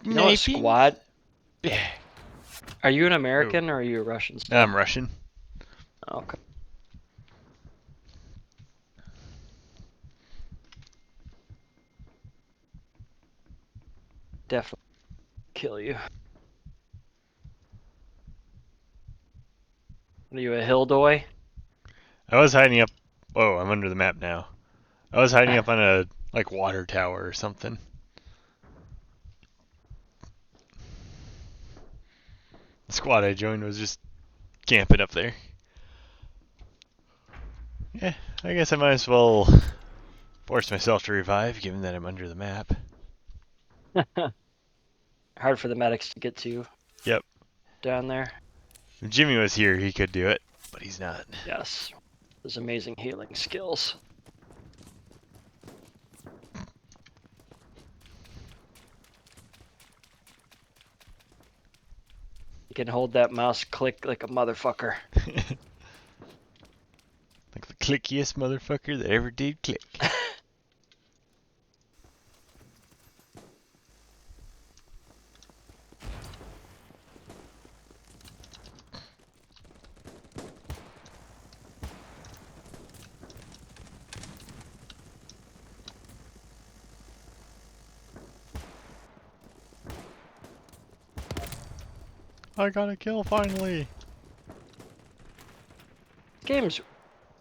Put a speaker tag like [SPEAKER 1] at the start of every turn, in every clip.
[SPEAKER 1] You know what squad?
[SPEAKER 2] Yeah.
[SPEAKER 1] Are you an
[SPEAKER 2] Ooh.
[SPEAKER 1] American or are you a Russian still?
[SPEAKER 2] I'm Russian.
[SPEAKER 1] Okay. Definitely kill you. Are you a Hilldoy?
[SPEAKER 2] I was hiding up. Oh, I'm under the map now. I was hiding up on a like water tower or something. The squad I joined was just camping up there. Yeah, I guess I might as well force myself to revive, given that I'm under the map.
[SPEAKER 1] Hard for the medics to get to
[SPEAKER 2] Yep.
[SPEAKER 1] down there.
[SPEAKER 2] If Jimmy was here, he could do it, but he's not.
[SPEAKER 1] Yes. Those amazing healing skills. You can hold that mouse click like a motherfucker.
[SPEAKER 2] Like the clickiest motherfucker that ever did click. I got a kill finally.
[SPEAKER 1] This game's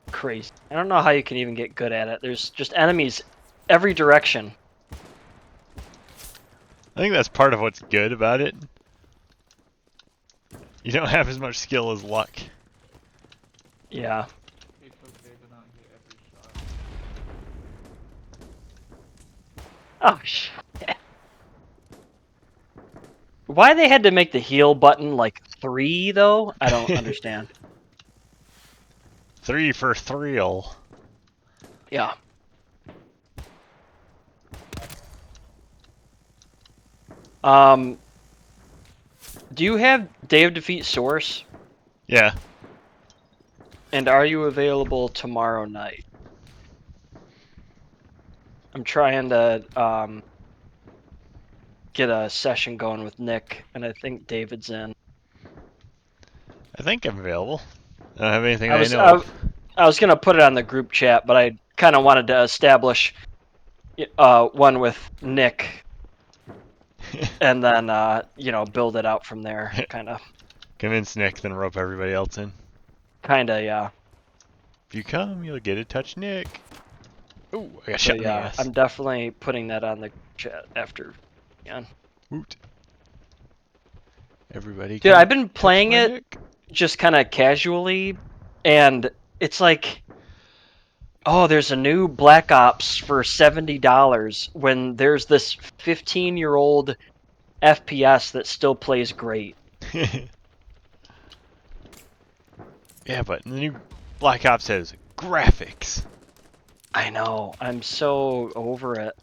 [SPEAKER 1] crazy. I don't know how you can even get good at it. There's just enemies every direction.
[SPEAKER 2] I think that's part of what's good about it. You don't have as much skill as luck.
[SPEAKER 1] Yeah.
[SPEAKER 3] It's okay to not hit every shot.
[SPEAKER 1] Oh, shit. Why they had to make the heal button like 3, though? I don't understand.
[SPEAKER 2] 3 for thrill.
[SPEAKER 1] Yeah. Do you have Day of Defeat Source?
[SPEAKER 2] Yeah.
[SPEAKER 1] And are you available tomorrow night? I'm trying to get a session going with Nick, and I think David's in.
[SPEAKER 2] I think I'm available. I don't have anything
[SPEAKER 1] I
[SPEAKER 2] I
[SPEAKER 1] was
[SPEAKER 2] know of.
[SPEAKER 1] I was gonna put it on the group chat, but I kind of wanted to establish one with Nick, and then you know, build it out from there. Kind of,
[SPEAKER 2] Convince Nick, then rope everybody else in.
[SPEAKER 1] yeah.
[SPEAKER 2] If you come, you'll get to touch Nick. Ooh, I got
[SPEAKER 1] So
[SPEAKER 2] shot in the
[SPEAKER 1] yeah,
[SPEAKER 2] ass.
[SPEAKER 1] I'm definitely putting that on the chat after. Yeah.
[SPEAKER 2] Woot. Everybody
[SPEAKER 1] Dude,
[SPEAKER 2] come
[SPEAKER 1] I've been
[SPEAKER 2] touch
[SPEAKER 1] playing
[SPEAKER 2] my
[SPEAKER 1] it
[SPEAKER 2] Nick.
[SPEAKER 1] just kind of casually, and it's like, oh, there's a new Black Ops for $70 when there's this 15-year-old FPS that still plays great.
[SPEAKER 2] Yeah, but the new Black Ops has graphics.
[SPEAKER 1] I know. I'm so over it.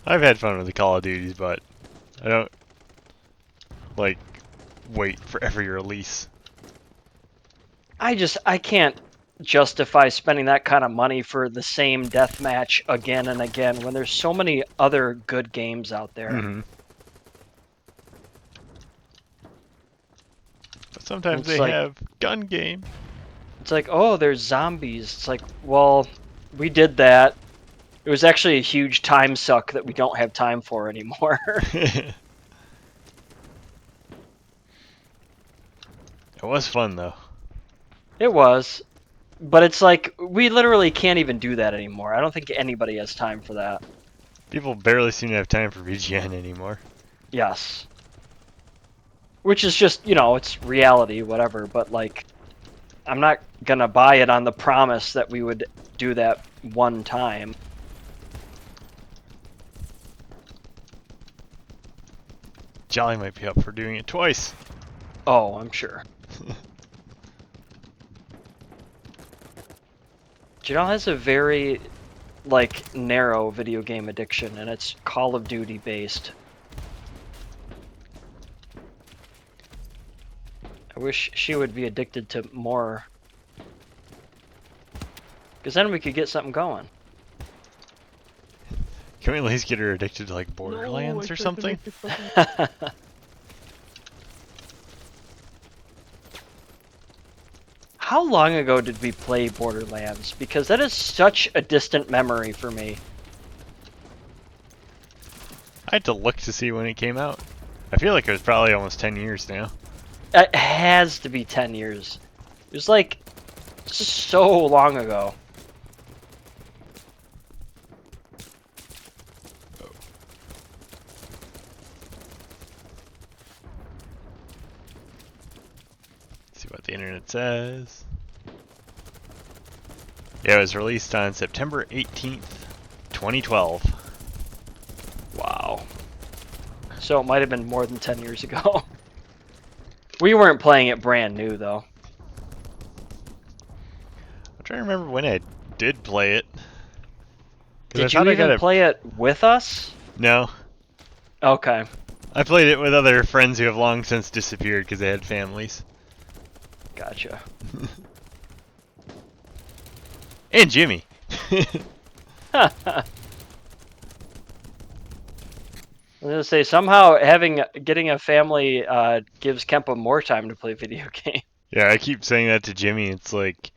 [SPEAKER 2] I've had fun with the Call of Duties, but I don't like wait for every release.
[SPEAKER 1] I can't justify spending that kind of money for the same deathmatch again and again when there's so many other good games out there.
[SPEAKER 2] Mm-hmm. But sometimes
[SPEAKER 1] It's
[SPEAKER 2] they
[SPEAKER 1] like
[SPEAKER 2] have gun game.
[SPEAKER 1] it's like, oh, there's zombies. It's like, well, we did that. It was actually a huge time suck that we don't have time for anymore.
[SPEAKER 2] It was fun though.
[SPEAKER 1] It was, but it's like we literally can't even do that anymore. I don't think anybody has time for that.
[SPEAKER 2] People barely seem to have time for VGN anymore.
[SPEAKER 1] Yes. Which is just, you know, it's reality, whatever, but like I'm not gonna buy it on the promise that we would do that one time.
[SPEAKER 2] Jolly might be up for doing it twice.
[SPEAKER 1] Oh, I'm sure. Janelle has a very, like, narrow video game addiction, and it's Call of Duty based. I wish she would be addicted to more. Because then we could get something going.
[SPEAKER 2] Can we at least get her addicted to like Borderlands or something?
[SPEAKER 1] How long ago did we play Borderlands? Because that is such a distant memory for me.
[SPEAKER 2] I had to look to see when it came out. I feel like it was probably almost 10 years now.
[SPEAKER 1] It has to be 10 years. It was like so long ago.
[SPEAKER 2] See what the internet says. Yeah, it was released on September 18th, 2012.
[SPEAKER 1] Wow. So it might have been more than 10 years ago. We weren't playing it brand new, though.
[SPEAKER 2] I'm trying to remember when I did play it. 'Cause I
[SPEAKER 1] Did you
[SPEAKER 2] thought I
[SPEAKER 1] even
[SPEAKER 2] got
[SPEAKER 1] play it with us?
[SPEAKER 2] No.
[SPEAKER 1] Okay.
[SPEAKER 2] I played it with other friends who have long since disappeared because they had families.
[SPEAKER 1] Gotcha.
[SPEAKER 2] And Jimmy.
[SPEAKER 1] I was gonna say somehow getting a family gives Kempa more time to play video games.
[SPEAKER 2] Yeah, I keep saying that to Jimmy. It's like,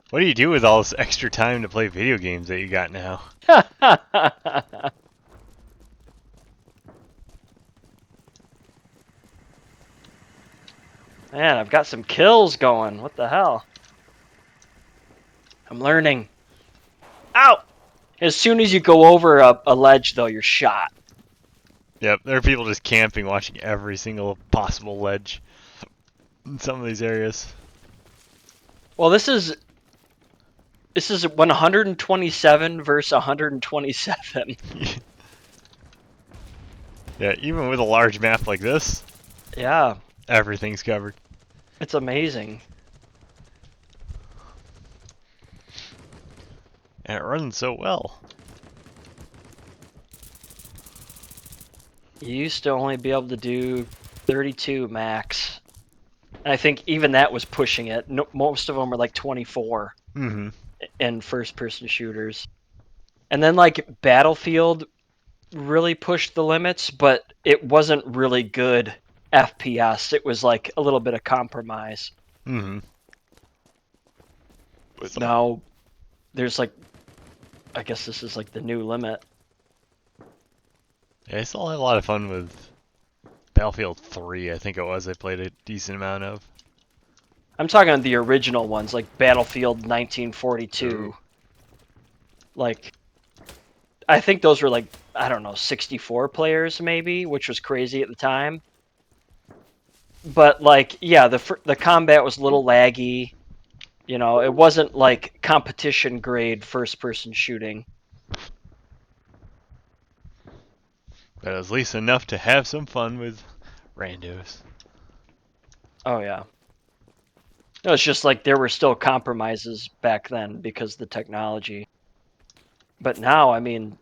[SPEAKER 2] what do you do with all this extra time to play video games that you got now?
[SPEAKER 1] Man, I've got some kills going. What the hell? I'm learning. Ow! As soon as you go over a ledge, though, you're shot.
[SPEAKER 2] Yep, there are people just camping, watching every single possible ledge in some of these areas.
[SPEAKER 1] Well, this is 127 versus 127.
[SPEAKER 2] Yeah, even with a large map like this,
[SPEAKER 1] Yeah,
[SPEAKER 2] everything's covered.
[SPEAKER 1] it's amazing.
[SPEAKER 2] And it runs so well.
[SPEAKER 1] You used to only be able to do 32 max. And I think even that was pushing it. No, most of them were like 24
[SPEAKER 2] Mm-hmm.
[SPEAKER 1] in first-person shooters. And then like Battlefield really pushed the limits, but it wasn't really good FPS. It was like a little bit of compromise.
[SPEAKER 2] Mm-hmm.
[SPEAKER 1] Now there's like, I guess this is like the new limit.
[SPEAKER 2] Yeah, I still had a lot of fun with Battlefield 3, I think it was. I played a decent amount of.
[SPEAKER 1] I'm talking the original ones, like Battlefield 1942.
[SPEAKER 2] Ooh.
[SPEAKER 1] Like, I think those were like, I don't know, 64 players maybe, which was crazy at the time. But like, yeah, the combat was a little laggy. You know, it wasn't like competition grade first-person shooting.
[SPEAKER 2] But at least enough to have some fun with randos.
[SPEAKER 1] Oh yeah. No, it's just like there were still compromises back then because of the technology. But now, I mean,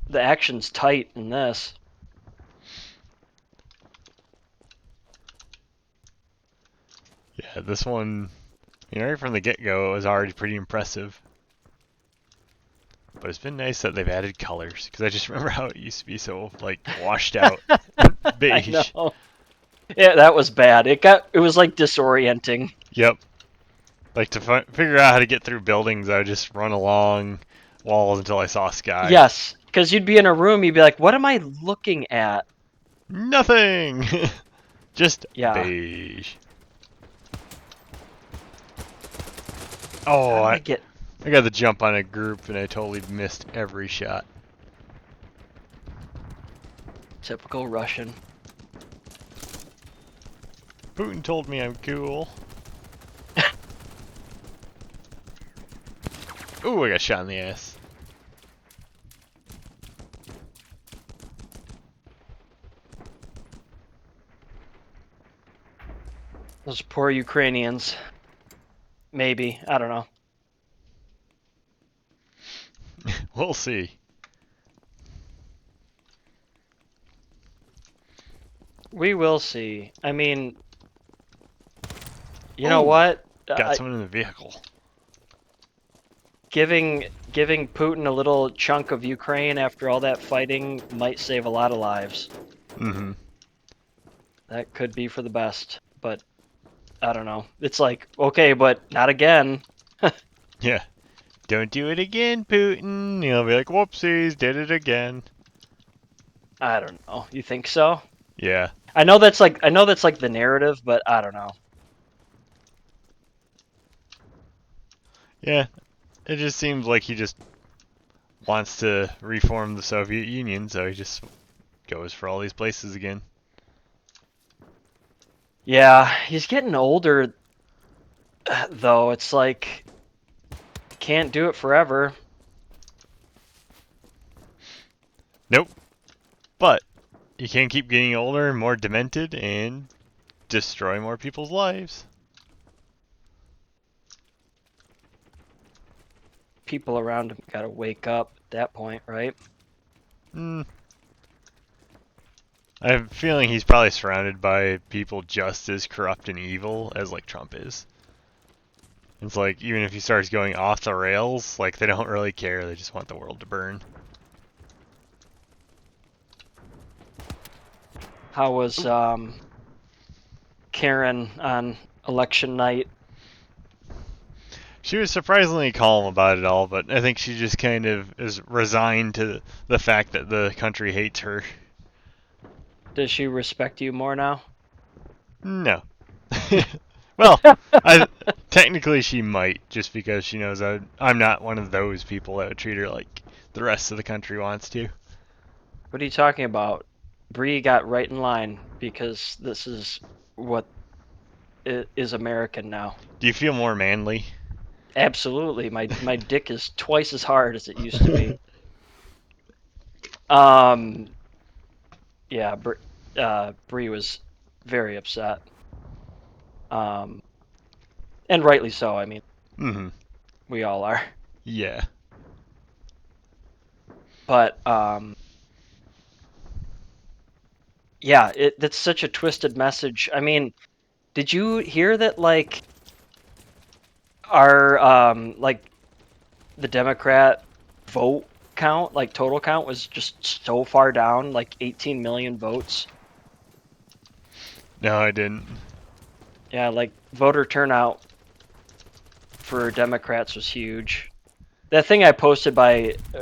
[SPEAKER 1] the action's tight in this.
[SPEAKER 2] Yeah, this one, right from the get-go, it was already pretty impressive. But it's been nice that they've added colors, because I just remember how it used to be so, like, washed out beige.
[SPEAKER 1] I know. Yeah, that was bad. It was like disorienting.
[SPEAKER 2] Yep. Like, to figure out how to get through buildings, I would just run along walls until I saw sky.
[SPEAKER 1] Yes, because you'd be in a room, you'd be like, what am I looking at?
[SPEAKER 2] Nothing! Just
[SPEAKER 1] Yeah.
[SPEAKER 2] beige. Oh,
[SPEAKER 1] How
[SPEAKER 2] I
[SPEAKER 1] did
[SPEAKER 2] got the jump on a group and I totally missed every shot.
[SPEAKER 1] Typical Russian.
[SPEAKER 2] Putin told me I'm cool. Ooh, I got shot in the ass.
[SPEAKER 1] Those poor Ukrainians. Maybe. I don't know.
[SPEAKER 2] We'll see.
[SPEAKER 1] We will see. I mean, you know
[SPEAKER 2] Ooh,
[SPEAKER 1] what?
[SPEAKER 2] Got someone in the vehicle.
[SPEAKER 1] Giving giving Putin a little chunk of Ukraine after all that fighting might save a lot of lives.
[SPEAKER 2] Mm-hmm.
[SPEAKER 1] That could be for the best, but I don't know. It's like, okay, but not again.
[SPEAKER 2] Yeah. Don't do it again, Putin. He'll be like, whoopsies, did it again.
[SPEAKER 1] I don't know. You think so?
[SPEAKER 2] Yeah.
[SPEAKER 1] I know that's like the narrative, but I don't know.
[SPEAKER 2] Yeah. It just seems like he just wants to reform the Soviet Union, so he just goes for all these places again.
[SPEAKER 1] Yeah, he's getting older though. It's like can't do it forever.
[SPEAKER 2] Nope. But you can't keep getting older and more demented and destroy more people's lives.
[SPEAKER 1] People around him got to wake up at that point, right?
[SPEAKER 2] Hmm. I have a feeling he's probably surrounded by people just as corrupt and evil as like Trump is. It's like even if he starts going off the rails, like they don't really care. They just want the world to burn.
[SPEAKER 1] How was Karen on election night?
[SPEAKER 2] She was surprisingly calm about it all, but I think she just kind of is resigned to the fact that the country hates her.
[SPEAKER 1] Does she respect you more now?
[SPEAKER 2] No. Well, technically she might, just because she knows I'm not one of those people that would treat her like the rest of the country wants to.
[SPEAKER 1] What are you talking about? Bree got right in line because this is what is American now.
[SPEAKER 2] Do you feel more manly?
[SPEAKER 1] Absolutely. My dick is twice as hard as it used to be. Yeah, Bree was very upset. And rightly so. I mean,
[SPEAKER 2] Mm-hmm.
[SPEAKER 1] we all are.
[SPEAKER 2] Yeah.
[SPEAKER 1] But yeah, that's such a twisted message. I mean, did you hear that like our like the Democrat vote count, like total count was just so far down, like 18 million votes.
[SPEAKER 2] No, I didn't.
[SPEAKER 1] Yeah, like voter turnout for Democrats was huge. That thing I posted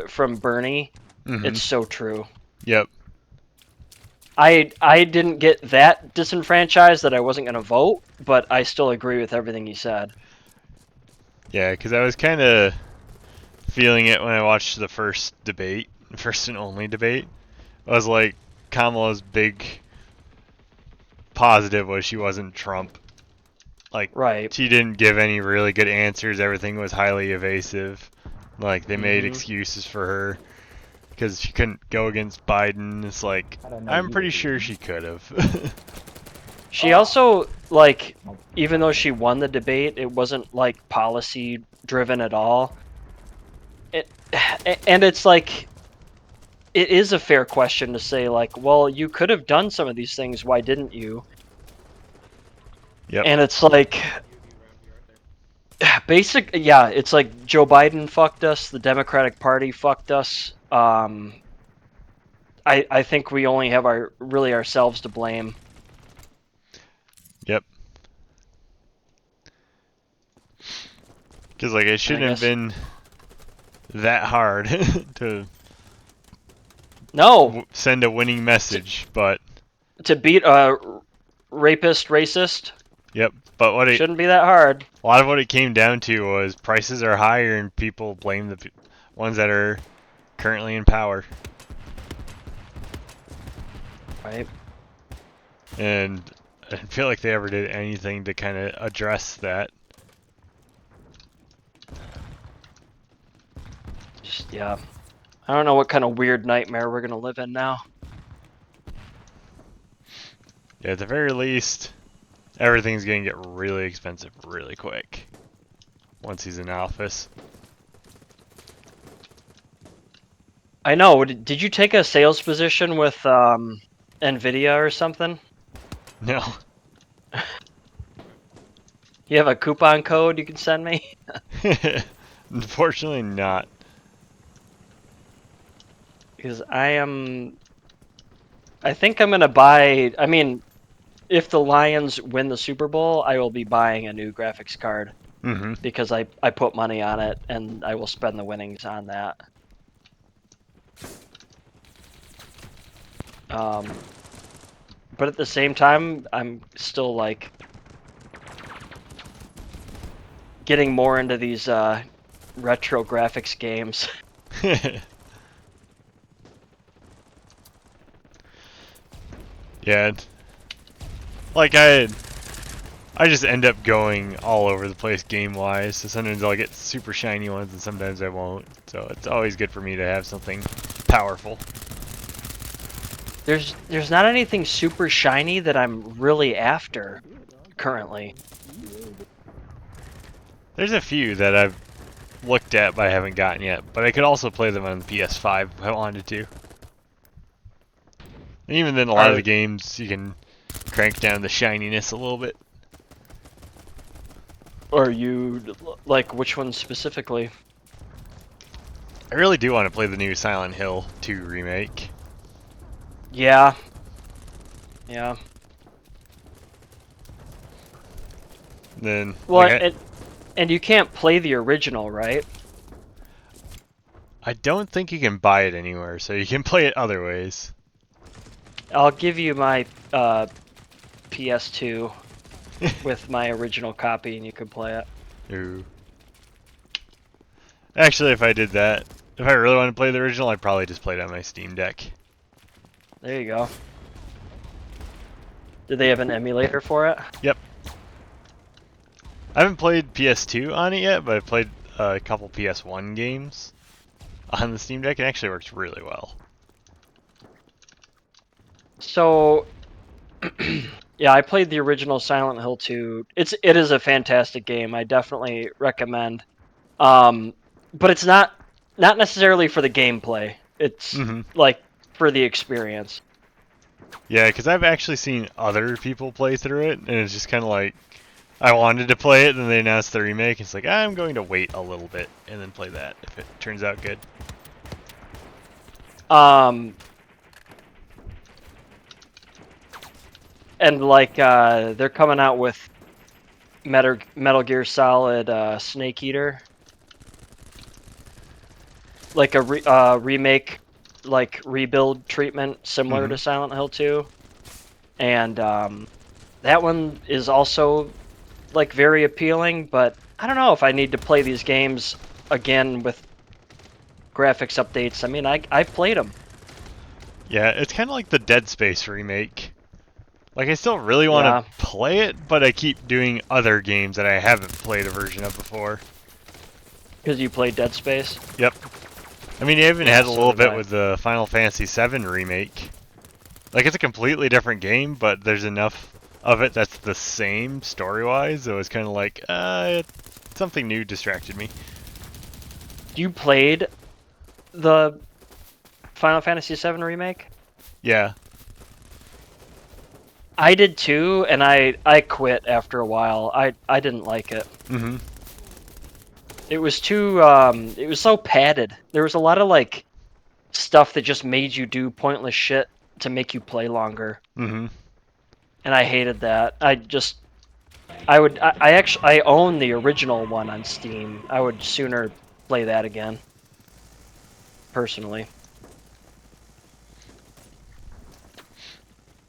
[SPEAKER 1] from Bernie,
[SPEAKER 2] Mm-hmm.
[SPEAKER 1] it's so true.
[SPEAKER 2] Yep.
[SPEAKER 1] I didn't get that disenfranchised that I wasn't going to vote, but I still agree with everything he said.
[SPEAKER 2] Yeah, because I was kind of feeling it when I watched the first debate, first and only debate. I was like, Kamala's big positive was she wasn't Trump. Like,
[SPEAKER 1] Right.
[SPEAKER 2] she didn't give any really good answers. Everything was highly evasive. Like, they made excuses for her because she couldn't go against Biden. It's like, I'm pretty sure she could have.
[SPEAKER 1] She also, like, even though she won the debate, it wasn't, like, policy driven at all. And it's like, it is a fair question to say, like, well, you could have done some of these things, why didn't you?
[SPEAKER 2] Yep.
[SPEAKER 1] And it's like, yeah, it's like Joe Biden fucked us, the Democratic Party fucked us. I think we only have ourselves to blame.
[SPEAKER 2] Yep. Because, like, it shouldn't have been that hard to send a winning message, but...
[SPEAKER 1] To beat a rapist, racist?
[SPEAKER 2] Yep, but what
[SPEAKER 1] shouldn't be that hard.
[SPEAKER 2] A lot of what it came down to was prices are higher and people blame the ones that are currently in power.
[SPEAKER 1] Right.
[SPEAKER 2] And I feel like they ever did anything to kind of address that.
[SPEAKER 1] Just, yeah. I don't know what kind of weird nightmare we're going to live in now.
[SPEAKER 2] Yeah, at the very least, everything's going to get really expensive really quick once he's in office.
[SPEAKER 1] I know. Did you take a sales position with NVIDIA or something?
[SPEAKER 2] No.
[SPEAKER 1] You have a coupon code you can send me?
[SPEAKER 2] Unfortunately not.
[SPEAKER 1] Because I think I'm gonna buy. I mean, if the Lions win the Super Bowl, I will be buying a new graphics card
[SPEAKER 2] Mm-hmm.
[SPEAKER 1] because I put money on it and I will spend the winnings on that. But at the same time, I'm still like getting more into these retro graphics games.
[SPEAKER 2] Yeah. Like I just end up going all over the place game-wise. So sometimes I'll get super shiny ones, and sometimes I won't. So it's always good for me to have something powerful.
[SPEAKER 1] There's not anything super shiny that I'm really after currently.
[SPEAKER 2] There's a few that I've looked at but I haven't gotten yet, but I could also play them on the PS5 if I wanted to. And even then, a lot of the games you can crank down the shininess a little bit.
[SPEAKER 1] Or you like which one specifically?
[SPEAKER 2] I really do want to play the new Silent Hill 2 remake.
[SPEAKER 1] Yeah. Yeah.
[SPEAKER 2] Then,
[SPEAKER 1] Well,
[SPEAKER 2] like,
[SPEAKER 1] and you can't play the original, right?
[SPEAKER 2] I don't think you can buy it anywhere, so you can play it other ways.
[SPEAKER 1] I'll give you my PS2 with my original copy, and you can play it.
[SPEAKER 2] Ooh. Actually, if I did that, if I really wanted to play the original, I'd probably just play it on my Steam Deck.
[SPEAKER 1] There you go. Do they have an emulator for it?
[SPEAKER 2] Yep. I haven't played PS2 on it yet, but I've played a couple PS1 games on the Steam Deck. It actually works really well.
[SPEAKER 1] So, yeah, I played the original Silent Hill 2. It is a fantastic game. I definitely recommend. But it's not necessarily for the gameplay. It's like for the experience.
[SPEAKER 2] Yeah, because I've actually seen other people play through it, and it's just kind of like, I wanted to play it, then they announced the remake. It's like, I'm going to wait a little bit and then play that if it turns out good.
[SPEAKER 1] And like they're coming out with Metal Gear Solid Snake Eater, like a remake, like rebuild treatment similar to Silent Hill 2, and that one is also like very appealing. But I don't know if I need to play these games again with graphics updates. I mean, I played them.
[SPEAKER 2] Yeah, it's kind of like the Dead Space remake. Like, I still really want to play it, but I keep doing other games that I haven't played a version of before.
[SPEAKER 1] Because you played Dead Space?
[SPEAKER 2] Yep. I mean, you even had a
[SPEAKER 1] so
[SPEAKER 2] little
[SPEAKER 1] did
[SPEAKER 2] bit
[SPEAKER 1] I.
[SPEAKER 2] with the Final Fantasy VII remake. Like, it's a completely different game, but there's enough of it that's the same story-wise, so it's kind of like, something new distracted me.
[SPEAKER 1] You played the Final Fantasy VII remake?
[SPEAKER 2] Yeah.
[SPEAKER 1] I did too, and I quit after a while. I didn't like it. It was too it was so padded. There was a lot of like stuff that just made you do pointless shit to make you play longer. And I hated that. I own the original one on Steam. I would sooner play that again. Personally.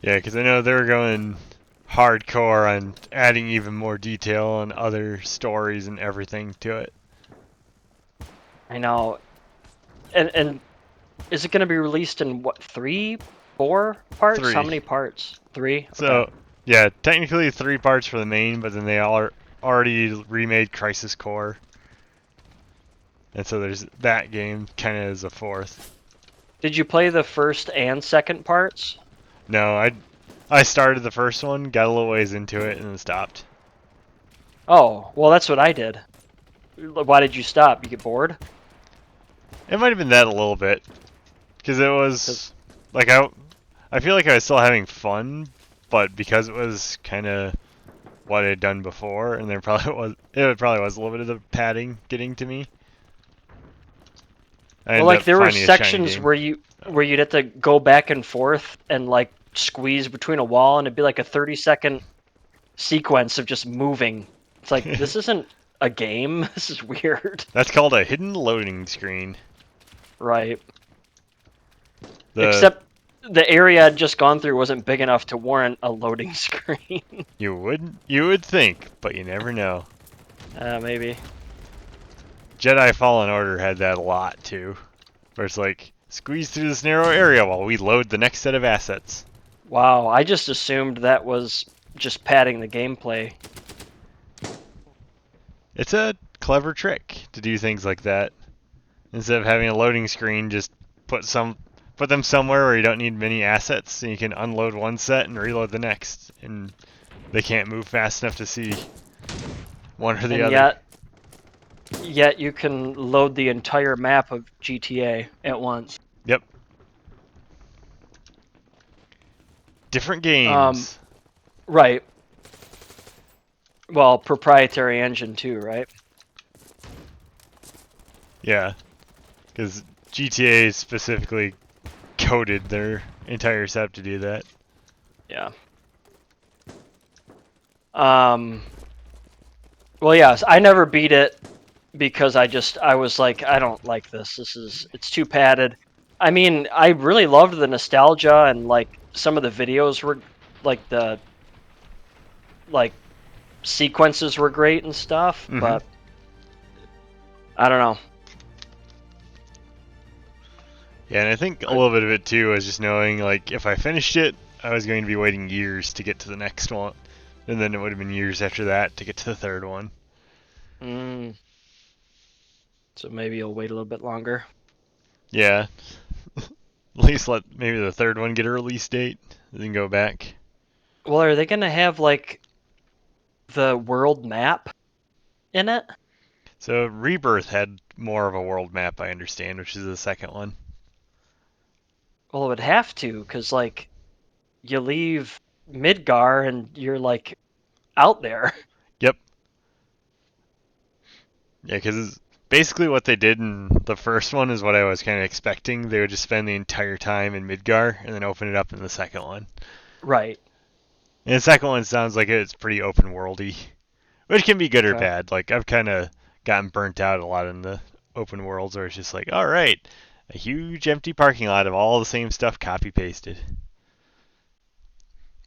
[SPEAKER 2] Yeah, because I know they were going hardcore on adding even more detail and other stories and everything to it.
[SPEAKER 1] I know. And is it going to be released in what, 3, 4 parts?
[SPEAKER 2] 3.
[SPEAKER 1] How many parts? 3?
[SPEAKER 2] So,
[SPEAKER 1] okay.
[SPEAKER 2] Yeah, technically 3 parts for the main, but then they already remade Crisis Core. And so there's that game kind of as a 4th.
[SPEAKER 1] Did you play the first and second parts?
[SPEAKER 2] No, I started the first one, got a little ways into it, and then stopped.
[SPEAKER 1] Oh, well, that's what I did. Why did you stop? You get bored?
[SPEAKER 2] It might have been that a little bit, because it was like I feel like I was still having fun, but because it was kind of what I had done before, and it probably was a little bit of the padding getting to me. I
[SPEAKER 1] Well,
[SPEAKER 2] ended
[SPEAKER 1] like
[SPEAKER 2] up
[SPEAKER 1] there were
[SPEAKER 2] finding a shiny
[SPEAKER 1] sections
[SPEAKER 2] game.
[SPEAKER 1] where you'd have to go back and forth and like squeeze between a wall, and it'd be like a 30-second sequence of just moving. It's like this isn't a game. This is weird.
[SPEAKER 2] That's called a hidden loading screen.
[SPEAKER 1] Right.
[SPEAKER 2] The
[SPEAKER 1] Except the area I'd just gone through wasn't big enough to warrant a loading screen.
[SPEAKER 2] you would think, but you never know.
[SPEAKER 1] Maybe.
[SPEAKER 2] Jedi Fallen Order had that a lot too, where it's like squeeze through this narrow area while we load the next set of assets.
[SPEAKER 1] Wow, I just assumed that was just padding the gameplay.
[SPEAKER 2] It's a clever trick to do things like that. Instead of having a loading screen, just put them somewhere where you don't need many assets, and you can unload one set and reload the next, and they can't move fast enough to see one or the
[SPEAKER 1] And
[SPEAKER 2] other.
[SPEAKER 1] yet you can load the entire map of GTA at once.
[SPEAKER 2] Yep. Different games.
[SPEAKER 1] Right. Well, proprietary engine too, right?
[SPEAKER 2] Yeah. Because GTA specifically coded their entire setup to do that.
[SPEAKER 1] Yeah. Well, yes, I never beat it because I was like, I don't like this. It's too padded. I mean, I really loved the nostalgia, and like some of the videos were like like sequences were great and stuff,
[SPEAKER 2] Mhm.
[SPEAKER 1] but I don't know.
[SPEAKER 2] Yeah, and I think a little bit of it too was just knowing, like, if I finished it, I was going to be waiting years to get to the next one. And then it would have been years after that to get to the third one.
[SPEAKER 1] Mm. So maybe you'll wait a little bit longer.
[SPEAKER 2] Yeah. At least let maybe the third one get a release date, then go back.
[SPEAKER 1] Well, are they gonna have like the world map in it?
[SPEAKER 2] So Rebirth had more of a world map, I understand, which is the second one.
[SPEAKER 1] Well, it would have to, because like you leave Midgar and you're like out there.
[SPEAKER 2] Yep. Yeah, because basically what they did in the first one is what I was kind of expecting. They would just spend the entire time in Midgar and then open it up in the second one.
[SPEAKER 1] Right.
[SPEAKER 2] And the second one sounds like it's pretty open worldy, which can be good or
[SPEAKER 1] Okay.
[SPEAKER 2] bad. Like I've kind of gotten burnt out a lot in the open worlds where it's just like, all right, a huge empty parking lot of all the same stuff copy pasted.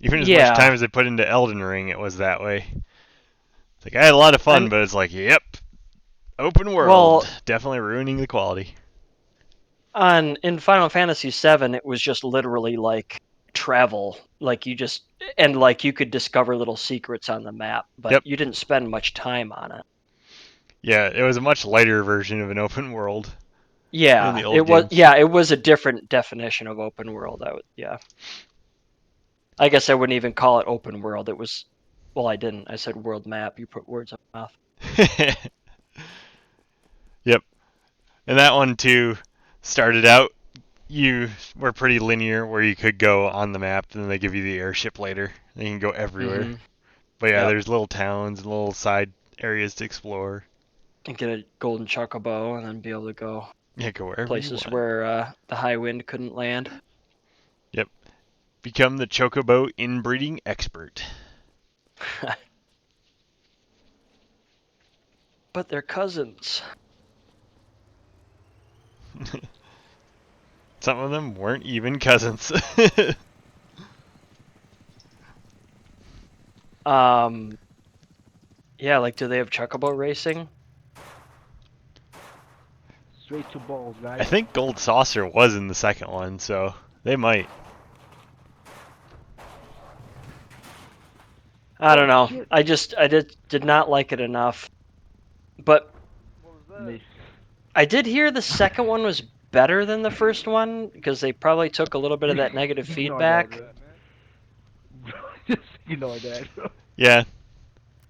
[SPEAKER 2] Even as
[SPEAKER 1] Yeah.
[SPEAKER 2] much time as I put into Elden Ring, it was that way. It's like I had a lot of fun,
[SPEAKER 1] And-
[SPEAKER 2] but it's like, yep, open world,
[SPEAKER 1] Well-
[SPEAKER 2] definitely ruining the quality.
[SPEAKER 1] In Final Fantasy VII, it was just literally like travel. Like you just and like you could discover little secrets on the map, but
[SPEAKER 2] Yep.
[SPEAKER 1] you didn't spend much time on it.
[SPEAKER 2] Yeah, it was a much lighter version of an open world.
[SPEAKER 1] Yeah,
[SPEAKER 2] In the old
[SPEAKER 1] it was.
[SPEAKER 2] games.
[SPEAKER 1] Yeah, it was a different definition of open world. Yeah. I guess I wouldn't even call it open world. It was. Well, I didn't. I said world map. You put words in my mouth.
[SPEAKER 2] Yep. And that one too started out, you were pretty linear where you could go on the map and then they give you the airship later. And you can go everywhere.
[SPEAKER 1] Mhm.
[SPEAKER 2] But yeah,
[SPEAKER 1] Yep.
[SPEAKER 2] there's little towns and little side areas to explore.
[SPEAKER 1] And get a golden chocobo, and then be able to go
[SPEAKER 2] Yeah, go wherever you
[SPEAKER 1] places
[SPEAKER 2] want.
[SPEAKER 1] where the high wind couldn't land.
[SPEAKER 2] Yep. Become the chocobo inbreeding expert.
[SPEAKER 1] But they're cousins.
[SPEAKER 2] Some of them weren't even cousins.
[SPEAKER 1] Yeah, like do they have chocobo racing?
[SPEAKER 4] Straight to balls, guys.
[SPEAKER 2] I think Gold Saucer was in the second one, so they might.
[SPEAKER 1] I don't know.
[SPEAKER 4] Shit.
[SPEAKER 1] I did not like it enough. But
[SPEAKER 4] Miss.
[SPEAKER 1] I did hear the second one was better than the first one because they probably took a little bit of that negative
[SPEAKER 4] You know
[SPEAKER 1] feedback.
[SPEAKER 4] that, man. You know that.
[SPEAKER 2] Yeah.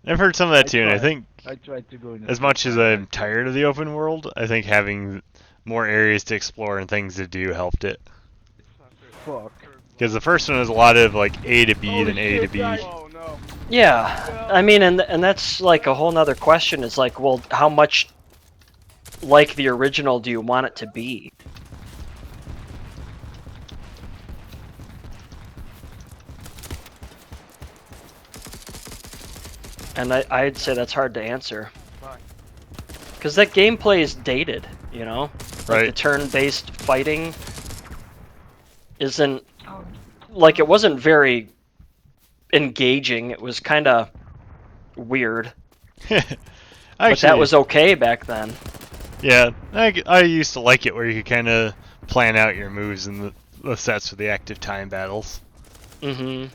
[SPEAKER 2] I've heard some of that
[SPEAKER 4] I
[SPEAKER 2] too, and I
[SPEAKER 4] tried.
[SPEAKER 2] think
[SPEAKER 4] I tried to go in.
[SPEAKER 2] as much as I'm tired of the open world, I think having more areas to explore and things to do helped it.
[SPEAKER 4] Fuck.
[SPEAKER 2] Because the first one was a lot of like A to B,
[SPEAKER 4] Holy
[SPEAKER 2] then A to
[SPEAKER 4] shit,
[SPEAKER 2] B.
[SPEAKER 4] guys.
[SPEAKER 3] Oh no.
[SPEAKER 1] Yeah, I mean, and that's like a whole nother question. Is like, well, how much like the original do you want it to be? And I'd say that's hard to answer.
[SPEAKER 3] Why?
[SPEAKER 1] Because that gameplay is dated, you know? Like the
[SPEAKER 2] Right.
[SPEAKER 1] turn-based fighting isn't... Like, it wasn't very engaging. It was kind of weird.
[SPEAKER 2] Actually,
[SPEAKER 1] But that was okay back then.
[SPEAKER 2] yeah, I used to like it where you could kind of plan out your moves and the sets for the active time battles.
[SPEAKER 1] Mm-hmm.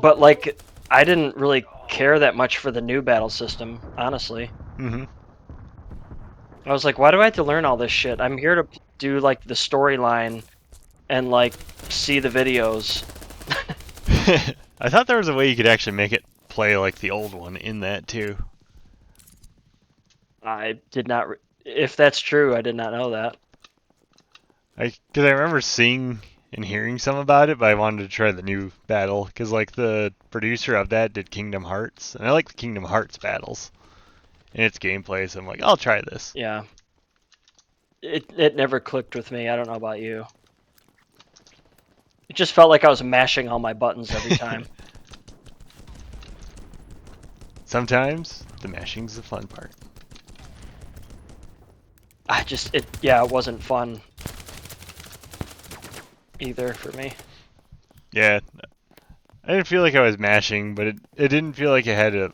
[SPEAKER 1] But like, I didn't really care that much for the new battle system, honestly.
[SPEAKER 2] Mm-hmm.
[SPEAKER 1] I was like, why do I have to learn all this shit? I'm here to do like the storyline and like see the videos.
[SPEAKER 2] I thought there was a way you could actually make it play like the old one in that too.
[SPEAKER 1] I did not. If that's true, I did not know that.
[SPEAKER 2] Because I remember seeing and hearing some about it, but I wanted to try the new battle because like the producer of that did Kingdom Hearts, and I like the Kingdom Hearts battles and its gameplay, so I'm like, I'll try this.
[SPEAKER 1] Yeah. It never clicked with me. I don't know about you. It just felt like I was mashing all my buttons every time.
[SPEAKER 2] Sometimes the mashing's the fun part.
[SPEAKER 1] It wasn't fun either for me.
[SPEAKER 2] Yeah, I didn't feel like I was mashing, but it didn't feel like it had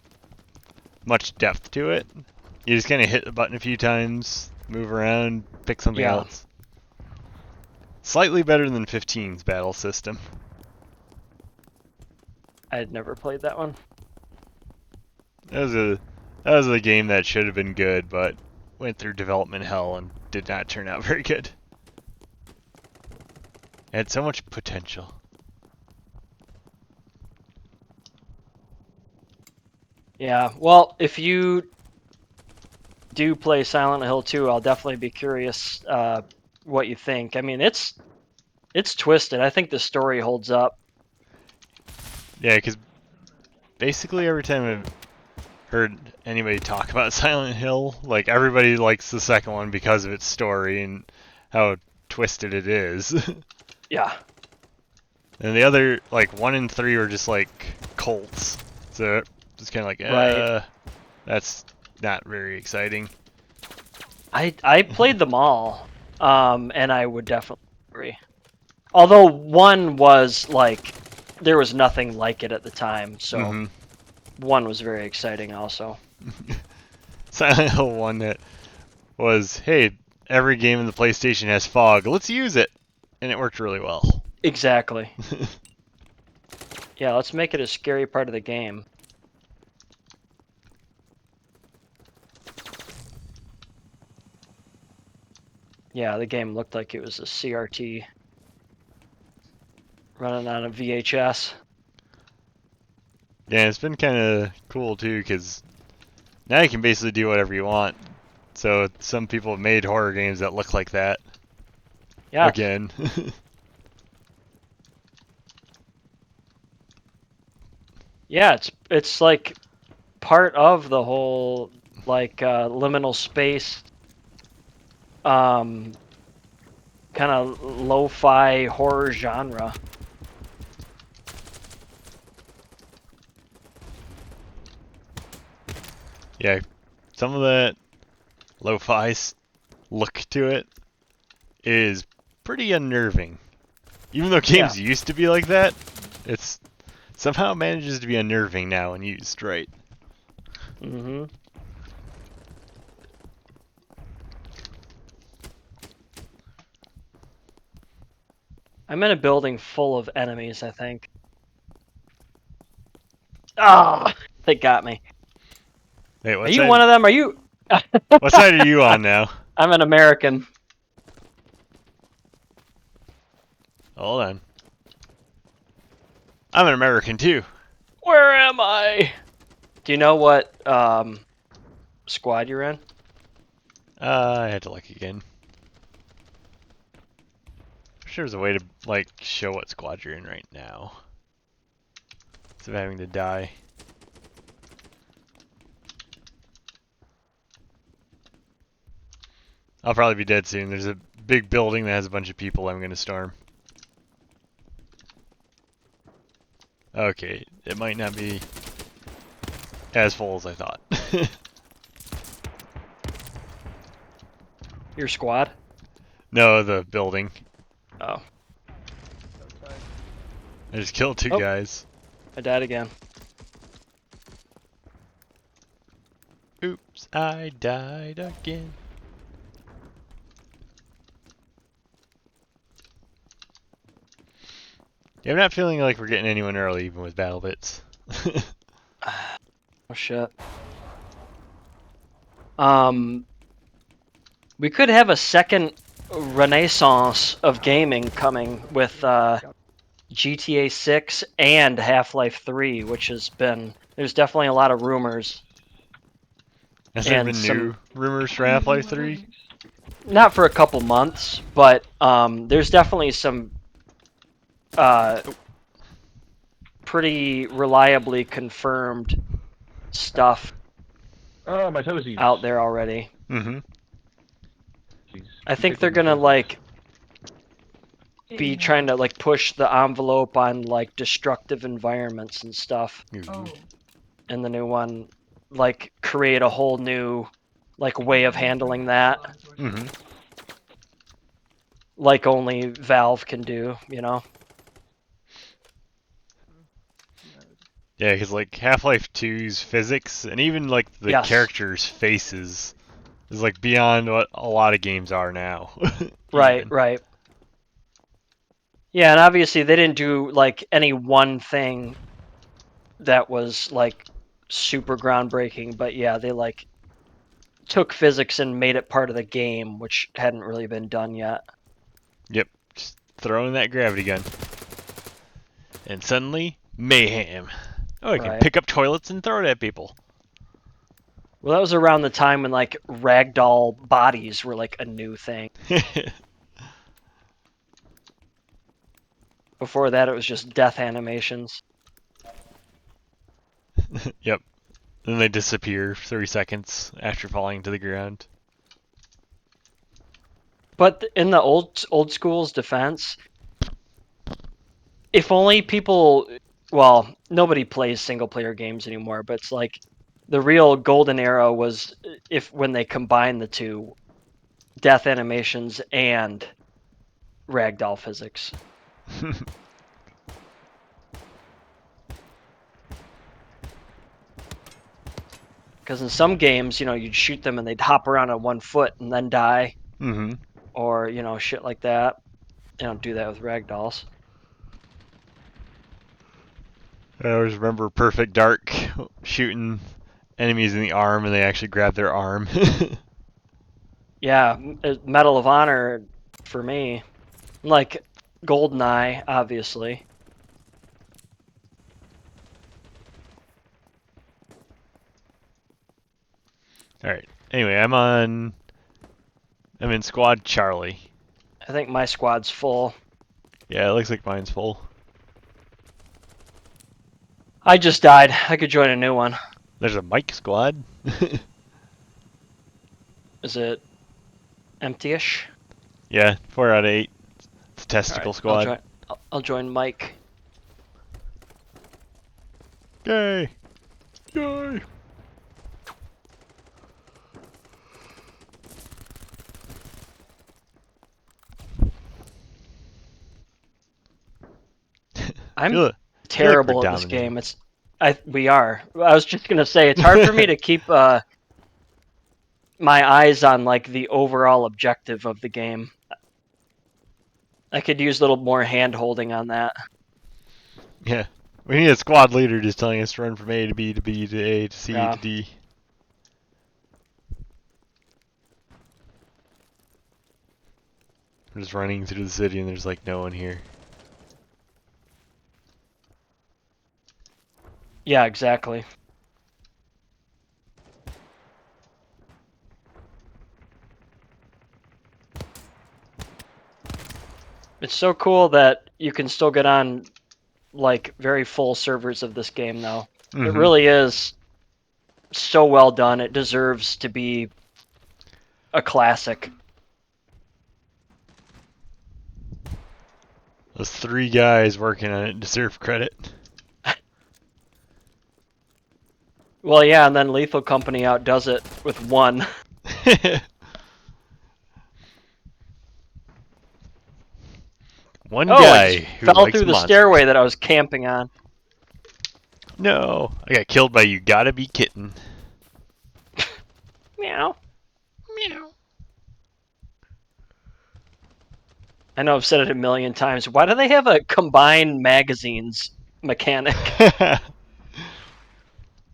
[SPEAKER 2] much depth to it. You just kind of hit the button a few times, move around, pick something
[SPEAKER 1] Yeah.
[SPEAKER 2] else. Slightly better than 15's battle system.
[SPEAKER 1] I had never played that one.
[SPEAKER 2] That was a game that should have been good, but went through development hell and did not turn out very good. It had so much potential.
[SPEAKER 1] Yeah. Well, if you do play Silent Hill 2, I'll definitely be curious what you think. I mean, it's twisted. I think the story holds up.
[SPEAKER 2] Yeah, because basically every time I've heard anybody talk about Silent Hill, like everybody likes the second one because of its story and how twisted it is.
[SPEAKER 1] Yeah.
[SPEAKER 2] And the other, like 1 and 3 were just like cults. So it's kind of like,
[SPEAKER 1] Right.
[SPEAKER 2] that's not very exciting.
[SPEAKER 1] I played them all, and I would definitely agree. Although 1 was like, there was nothing like it at the time, so
[SPEAKER 2] Mhm.
[SPEAKER 1] 1 was very exciting also.
[SPEAKER 2] Silent Hill 1 that was, hey, every game in the PlayStation has fog. Let's use it. And it worked really well.
[SPEAKER 1] Exactly. Yeah, let's make it a scary part of the game. Yeah, the game looked like it was a CRT running on a VHS.
[SPEAKER 2] Yeah, it's been kind of cool too, because now you can basically do whatever you want. So some people have made horror games that look like that.
[SPEAKER 1] Yeah.
[SPEAKER 2] Again.
[SPEAKER 1] Yeah, it's like part of the whole like liminal space kind of lo-fi horror genre.
[SPEAKER 2] Yeah, some of that lo-fi look to it is pretty unnerving. Even though games used to be like that, it's somehow manages to be unnerving now when used right.
[SPEAKER 1] Mm-hmm. I'm in a building full of enemies, I think. Ah, they got me.
[SPEAKER 2] Wait,
[SPEAKER 1] Are you one of them? Are you?
[SPEAKER 2] What side are you on now?
[SPEAKER 1] I'm an American.
[SPEAKER 2] Hold on. I'm an American too.
[SPEAKER 1] Where am I? Do you know what squad you're in?
[SPEAKER 2] I had to look again. I'm sure there's a way to like show what squad you're in right now. Instead of having to die. I'll probably be dead soon. There's a big building that has a bunch of people I'm gonna storm. Okay, it might not be as full as I thought.
[SPEAKER 1] Your squad?
[SPEAKER 2] No, the building.
[SPEAKER 1] Oh,
[SPEAKER 3] Outside.
[SPEAKER 2] I just killed 2
[SPEAKER 1] Oh.
[SPEAKER 2] guys.
[SPEAKER 1] I died again.
[SPEAKER 2] Oops, I died again. Yeah, I'm not feeling like we're getting anyone early, even with battle bits.
[SPEAKER 1] Oh shit. We could have a second renaissance of gaming coming with GTA 6 and Half-Life 3, which has been there's definitely a lot of rumors.
[SPEAKER 2] Has there
[SPEAKER 1] And
[SPEAKER 2] been
[SPEAKER 1] some-
[SPEAKER 2] new rumors for Half-Life 3?
[SPEAKER 1] Not for a couple months, but there's definitely some pretty reliably confirmed stuff
[SPEAKER 4] Oh, my toesies.
[SPEAKER 1] out there already.
[SPEAKER 2] Mm-hmm.
[SPEAKER 4] Jeez.
[SPEAKER 1] I think they're gonna like be trying to like push the envelope on like destructive environments and stuff
[SPEAKER 3] Oh.
[SPEAKER 1] in the new one, like create a whole new like way of handling that,
[SPEAKER 2] Mm-hmm.
[SPEAKER 1] like only Valve can do, you know?
[SPEAKER 2] Yeah, because like Half-Life 2's physics and even like the
[SPEAKER 1] Yes.
[SPEAKER 2] characters' faces is like beyond what a lot of games are now.
[SPEAKER 1] Right,
[SPEAKER 2] Even.
[SPEAKER 1] right. Yeah, and obviously they didn't do like any one thing that was like super groundbreaking, but yeah, they like took physics and made it part of the game, which hadn't really been done yet.
[SPEAKER 2] Yep, just throw in that gravity gun. And suddenly, mayhem. Oh, I can
[SPEAKER 1] Right.
[SPEAKER 2] pick up toilets and throw it at people.
[SPEAKER 1] Well, that was around the time when like ragdoll bodies were like a new thing. Before that, it was just death animations.
[SPEAKER 2] Yep. Then they disappear 3 seconds after falling to the ground.
[SPEAKER 1] But in the old school's defense, if only people, well, nobody plays single player games anymore, but it's like the real golden era was if when they combined the two, death animations and ragdoll physics. Because in some games, you know, you'd shoot them and they'd hop around on 1 foot and then die,
[SPEAKER 2] Mm-hmm.
[SPEAKER 1] or you know, shit like that. They don't do that with ragdolls.
[SPEAKER 2] I always remember Perfect Dark shooting enemies in the arm and they actually grab their arm.
[SPEAKER 1] Yeah, Medal of Honor for me, like GoldenEye, obviously.
[SPEAKER 2] Alright. Anyway, I'm in Squad Charlie.
[SPEAKER 1] I think my squad's full.
[SPEAKER 2] Yeah, it looks like mine's full.
[SPEAKER 1] I just died. I could join a new one.
[SPEAKER 2] There's a Mike Squad.
[SPEAKER 1] Is it empty-ish?
[SPEAKER 2] Yeah, 4 out of 8. It's a Testicle
[SPEAKER 1] Alright,
[SPEAKER 2] Squad.
[SPEAKER 1] I'll join Mike.
[SPEAKER 2] Yay! Yay!
[SPEAKER 1] I'm
[SPEAKER 2] Feel it.
[SPEAKER 1] terrible
[SPEAKER 2] we're
[SPEAKER 1] at this
[SPEAKER 2] dominating.
[SPEAKER 1] game. We are. I was just gonna say it's hard for me to keep my eyes on like the overall objective of the game. I could use a little more hand holding on that.
[SPEAKER 2] Yeah. We need a squad leader just telling us to run from A to B to B to A to C
[SPEAKER 1] Yeah.
[SPEAKER 2] to D. We're just running through the city and there's like no one here.
[SPEAKER 1] Yeah, exactly. It's so cool that you can still get on like very full servers of this game though. It
[SPEAKER 2] Mhm.
[SPEAKER 1] really is so well done. It deserves to be a classic.
[SPEAKER 2] Those 3 guys working on it deserve credit.
[SPEAKER 1] Well, yeah, and then Lethal Company outdoes it with 1.
[SPEAKER 2] One
[SPEAKER 1] Oh,
[SPEAKER 2] guy
[SPEAKER 1] I just
[SPEAKER 2] who
[SPEAKER 1] fell
[SPEAKER 2] likes
[SPEAKER 1] through the
[SPEAKER 2] monsters.
[SPEAKER 1] stairway that I was camping on.
[SPEAKER 2] No, I got killed by You Gotta Be Kitten.
[SPEAKER 1] Meow.
[SPEAKER 2] Meow.
[SPEAKER 1] I know I've said it a million times. Why do they have a combined magazines mechanic?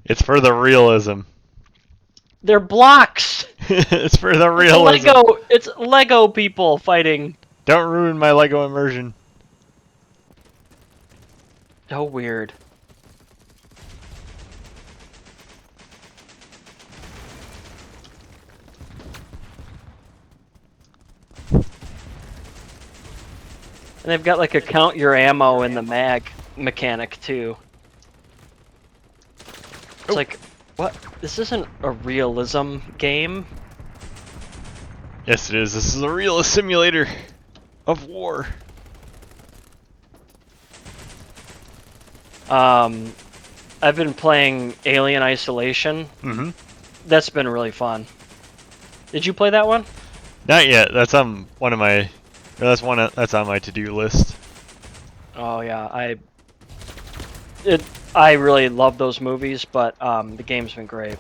[SPEAKER 2] It's for the realism.
[SPEAKER 1] They're blocks.
[SPEAKER 2] It's for the
[SPEAKER 1] It's
[SPEAKER 2] realism.
[SPEAKER 1] Lego. It's Lego people fighting.
[SPEAKER 2] Don't ruin my Lego immersion.
[SPEAKER 1] So weird. And they've got like a count your ammo in the mag mechanic too. It's like, what? This isn't a realism game.
[SPEAKER 2] Yes, it is. This is a realist simulator of war.
[SPEAKER 1] I've been playing Alien Isolation.
[SPEAKER 2] Mm-hmm.
[SPEAKER 1] That's been really fun. Did you play that one?
[SPEAKER 2] Not yet. That's on one of my. Or that's one. That's on my to-do list.
[SPEAKER 1] Oh yeah, I really love those movies, but the game's been great.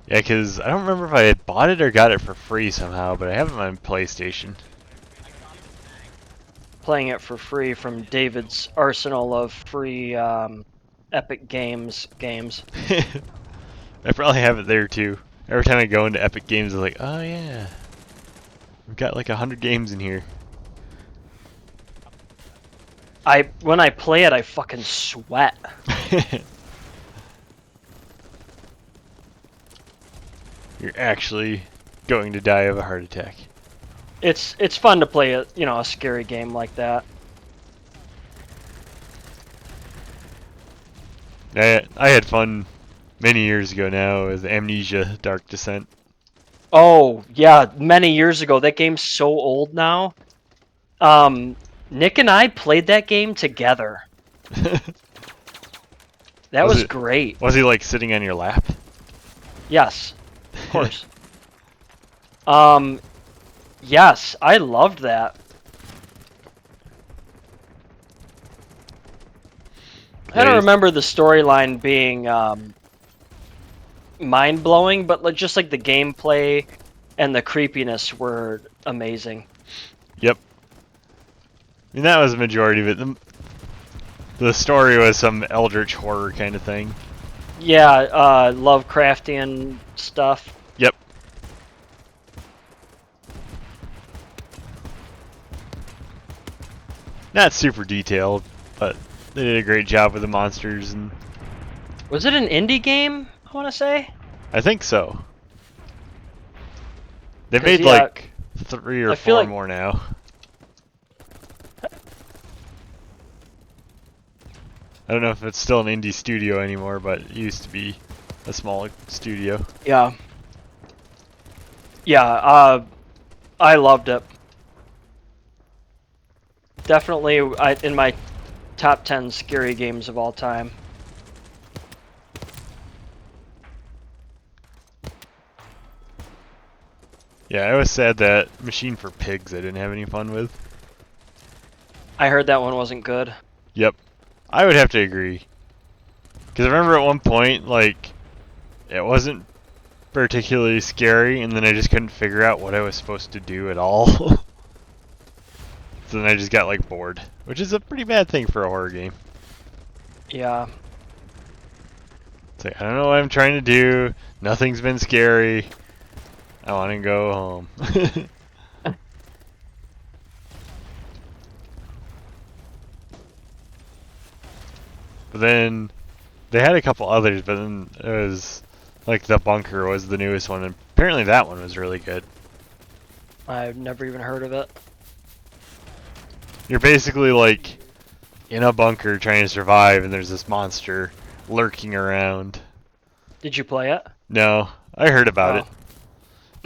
[SPEAKER 2] Yeah, because I don't remember if I had bought it or got it for free somehow, but I have it on PlayStation.
[SPEAKER 1] Playing it for free from David's arsenal of free Epic Games games.
[SPEAKER 2] I probably have it there too. Every time I go into Epic Games, I'm like, oh yeah, we've got like 100 games in here.
[SPEAKER 1] When I play it, I fucking sweat.
[SPEAKER 2] You're actually going to die of a heart attack.
[SPEAKER 1] It's fun to play a scary game like that.
[SPEAKER 2] I had fun many years ago now with Amnesia Dark Descent.
[SPEAKER 1] Oh yeah, many years ago. That game's so old now. Nick and I played that game together. That was great.
[SPEAKER 2] Was he like sitting on your lap?
[SPEAKER 1] Yes, of course. Yes, I loved that. I don't remember the storyline being mind-blowing, but just like the gameplay and the creepiness were amazing.
[SPEAKER 2] Yep. I mean, that was the majority of it. The story was some eldritch horror kind of thing.
[SPEAKER 1] Yeah, Lovecraftian stuff.
[SPEAKER 2] Yep. Not super detailed, but they did a great job with the monsters, and
[SPEAKER 1] Was it an indie game, I want to say?
[SPEAKER 2] I think so. They
[SPEAKER 1] 'Cause,
[SPEAKER 2] made
[SPEAKER 1] yeah,
[SPEAKER 2] like 3 or
[SPEAKER 1] I feel
[SPEAKER 2] 4
[SPEAKER 1] like-
[SPEAKER 2] more now. I don't know if it's still an indie studio anymore, but it used to be a small studio.
[SPEAKER 1] Yeah. Yeah, I loved it. Definitely in my top 10 scary games of all time.
[SPEAKER 2] Yeah, I was sad that Machine for Pigs I didn't have any fun with.
[SPEAKER 1] I heard that one wasn't good.
[SPEAKER 2] Yep. I would have to agree. Because I remember at one point, like, it wasn't particularly scary, and then I just couldn't figure out what I was supposed to do at all. So then I just got, like, bored. Which is a pretty bad thing for a horror game.
[SPEAKER 1] Yeah.
[SPEAKER 2] It's like, I don't know what I'm trying to do. Nothing's been scary. I want to go home. But then they had a couple others, but then it was like The Bunker was the newest one, and apparently that one was really good.
[SPEAKER 1] I've never even heard of it.
[SPEAKER 2] You're basically like in a bunker trying to survive, and there's this monster lurking around.
[SPEAKER 1] Did you play it?
[SPEAKER 2] No, I heard about it.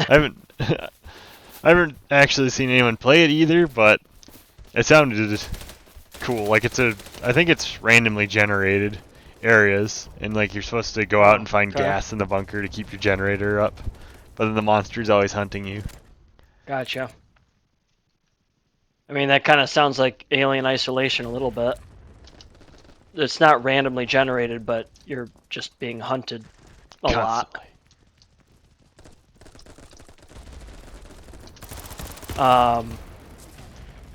[SPEAKER 2] I haven't. I haven't actually seen anyone play it either, but it sounded cool. Like I think it's randomly generated areas, and like you're supposed to go out and find
[SPEAKER 1] okay.
[SPEAKER 2] gas in the bunker to keep your generator up, but then the monster's always hunting you.
[SPEAKER 1] Gotcha. I mean, that kind of sounds like Alien Isolation a little bit. It's not randomly generated, but you're just being hunted a lot.
[SPEAKER 2] Constantly.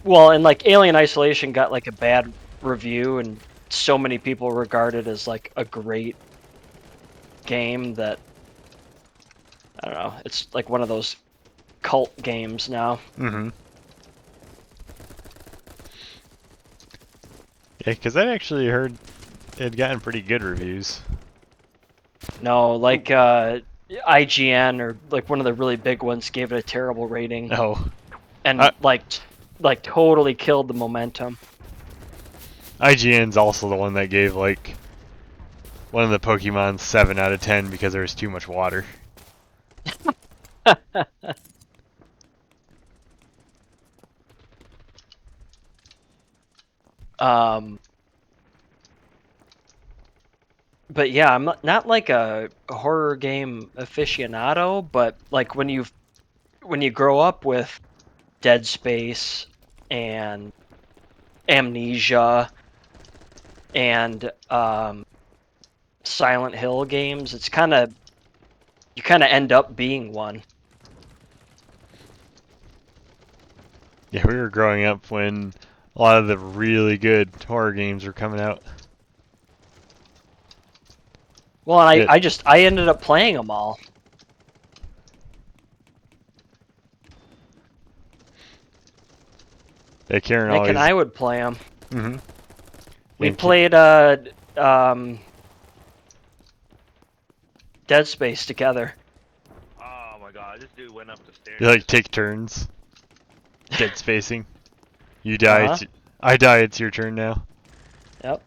[SPEAKER 1] Well, and like Alien Isolation got like a bad review, and so many people regard it as like a great game that I don't know. It's like one of those cult games now.
[SPEAKER 2] Mm-hmm. Yeah, because I actually heard it had gotten pretty good reviews.
[SPEAKER 1] No, like IGN or like one of the really big ones gave it a terrible rating,
[SPEAKER 2] Oh,
[SPEAKER 1] and like totally killed the momentum.
[SPEAKER 2] IGN's also the one that gave like one of the Pokemon 7 out of 10 because there was too much water.
[SPEAKER 1] But yeah, I'm not like a horror game aficionado, but like when you grow up with Dead Space and Amnesia and Silent Hill games, it's you kind of end up being one.
[SPEAKER 2] Yeah, we were growing up when a lot of the really good horror games were coming out.
[SPEAKER 1] Well, and I ended up playing them all.
[SPEAKER 2] Yeah, Karen
[SPEAKER 1] Nick
[SPEAKER 2] always.
[SPEAKER 1] and I would play them.
[SPEAKER 2] Mm-hmm.
[SPEAKER 1] We played Dead Space together.
[SPEAKER 4] Oh my god, this dude went up the stairs.
[SPEAKER 2] You like take turns. Dead spacing. You die.
[SPEAKER 1] Uh-huh.
[SPEAKER 2] I die. It's your turn now.
[SPEAKER 1] Yep.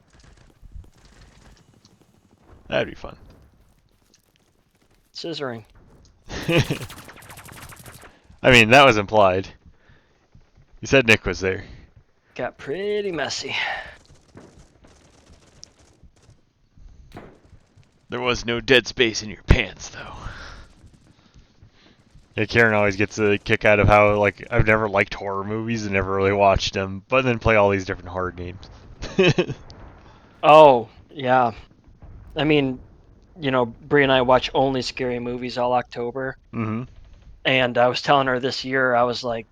[SPEAKER 2] That'd be fun.
[SPEAKER 1] Scissoring.
[SPEAKER 2] I mean, that was implied. You said Nick was there.
[SPEAKER 1] Got pretty messy.
[SPEAKER 2] There was no dead space in your pants, though. Yeah, Karen always gets a kick out of how, like, I've never liked horror movies and never really watched them, but then play all these different horror games.
[SPEAKER 1] Oh, yeah. I mean, you know, Brie and I watch only scary movies all October.
[SPEAKER 2] Mm-hmm.
[SPEAKER 1] And I was telling her this year, I was like,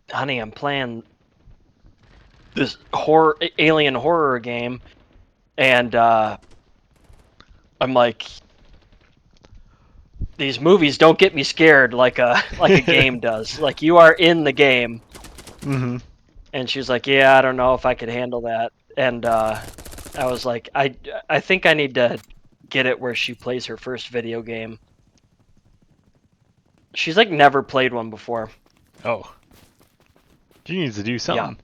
[SPEAKER 1] honey, I'm playing this alien horror game. And I'm like, these movies don't get me scared like a game does. Like, you are in the game.
[SPEAKER 2] Mm-hmm.
[SPEAKER 1] And she's like, yeah, I don't know if I could handle that. And I was like, I think I need to get it where she plays her first video game. She's like never played one before.
[SPEAKER 2] Oh. She needs to do something.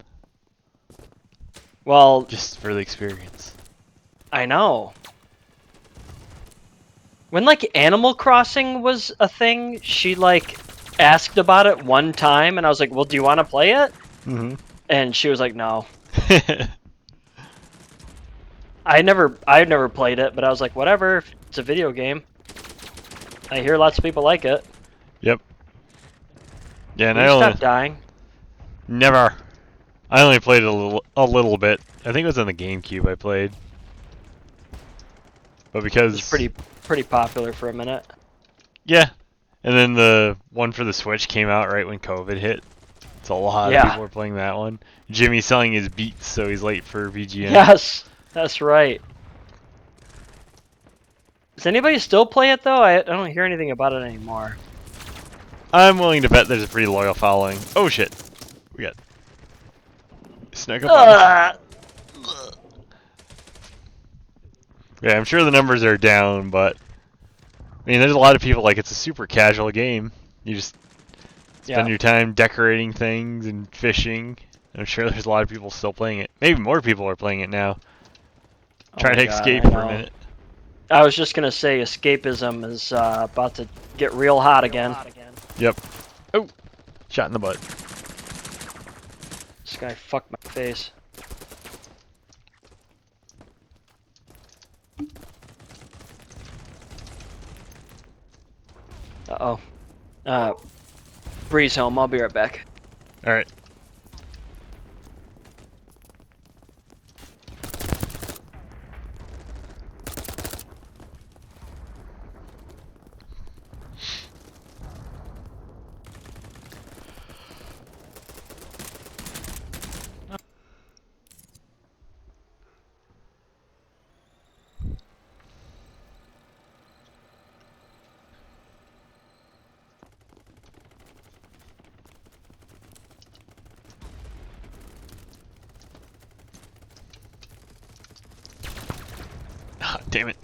[SPEAKER 1] Well,
[SPEAKER 2] Just for the experience.
[SPEAKER 1] I know. When like Animal Crossing was a thing, she like asked about it one time, and I was like, well, do you want to play it?
[SPEAKER 2] Mm-hmm.
[SPEAKER 1] And she was like, no. I never played it, but I was like, whatever, it's a video game. I hear lots of people like it.
[SPEAKER 2] Yep. Yeah, and
[SPEAKER 1] Will
[SPEAKER 2] I
[SPEAKER 1] you
[SPEAKER 2] only
[SPEAKER 1] stop dying?
[SPEAKER 2] never. I only played it a little bit. I think it was on the GameCube I played. But because
[SPEAKER 1] It's pretty popular for a minute.
[SPEAKER 2] yeah, and then the one for the Switch came out right when COVID hit. So a lot of people were playing that one. Jimmy's selling his Beats, so he's late for VGN.
[SPEAKER 1] Yes, that's right. Does anybody still play it though? I don't hear anything about it anymore.
[SPEAKER 2] I'm willing to bet there's a pretty loyal following. Oh shit, we got snuck up on us. Yeah, I'm sure the numbers are down, but I mean, there's a lot of people like it's a super casual game. You just spend your time decorating things and fishing. I'm sure there's a lot of people still playing it. Maybe more people are playing it now. Trying to escape for a minute.
[SPEAKER 1] I was just gonna say escapism is about to get real hot again.
[SPEAKER 2] Yep. Oh, Shot in the butt.
[SPEAKER 1] This guy fucked my face. Uh-oh. Breeze home, I'll be right back.
[SPEAKER 2] Alright. Ah, damn it.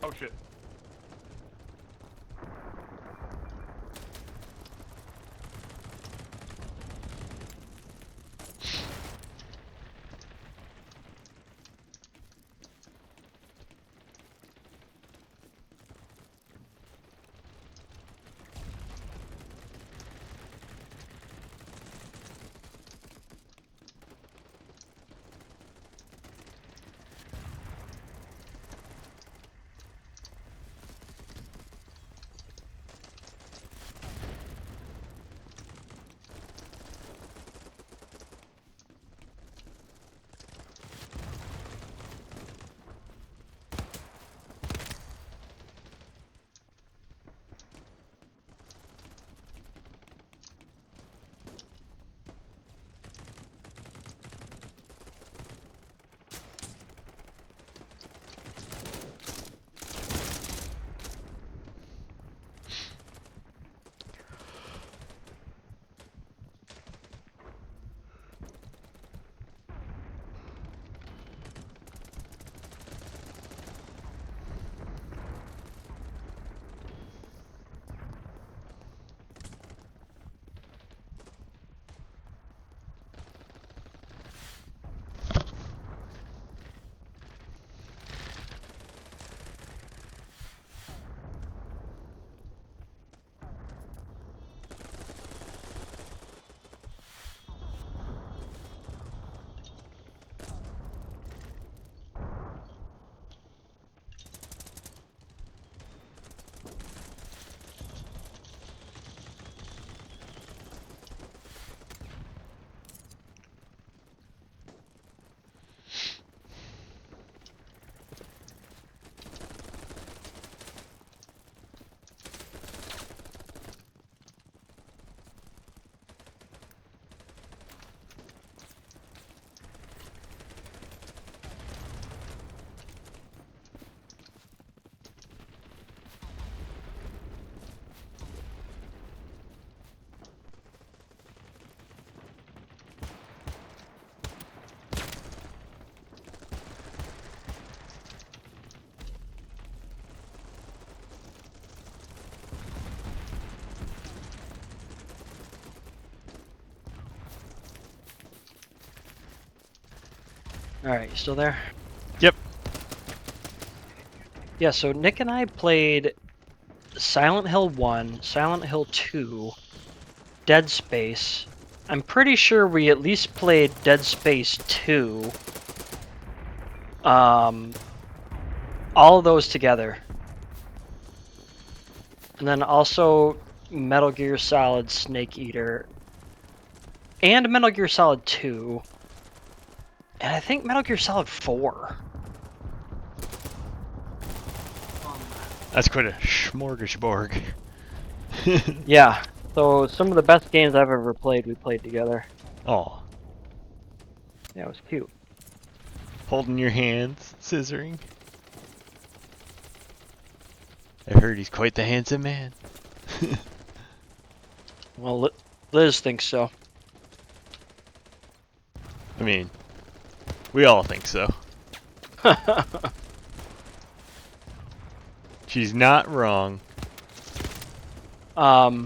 [SPEAKER 3] Oh shit.
[SPEAKER 1] Alright, you still there?
[SPEAKER 2] Yep.
[SPEAKER 1] Yeah, so Nick and I played Silent Hill 1, Silent Hill 2, Dead Space. I'm pretty sure we at least played Dead Space 2. All of those together. And then also Metal Gear Solid Snake Eater. And Metal Gear Solid 2. And I think Metal Gear Solid 4.
[SPEAKER 2] That's quite a smorgasbord.
[SPEAKER 1] Yeah, so some of the best games I've ever played, we played together.
[SPEAKER 2] Oh,
[SPEAKER 1] Yeah, it was cute.
[SPEAKER 2] holding your hands, scissoring. I've heard he's quite the handsome man.
[SPEAKER 1] Well, Liz thinks so.
[SPEAKER 2] I mean, We all think so. She's not wrong.
[SPEAKER 1] I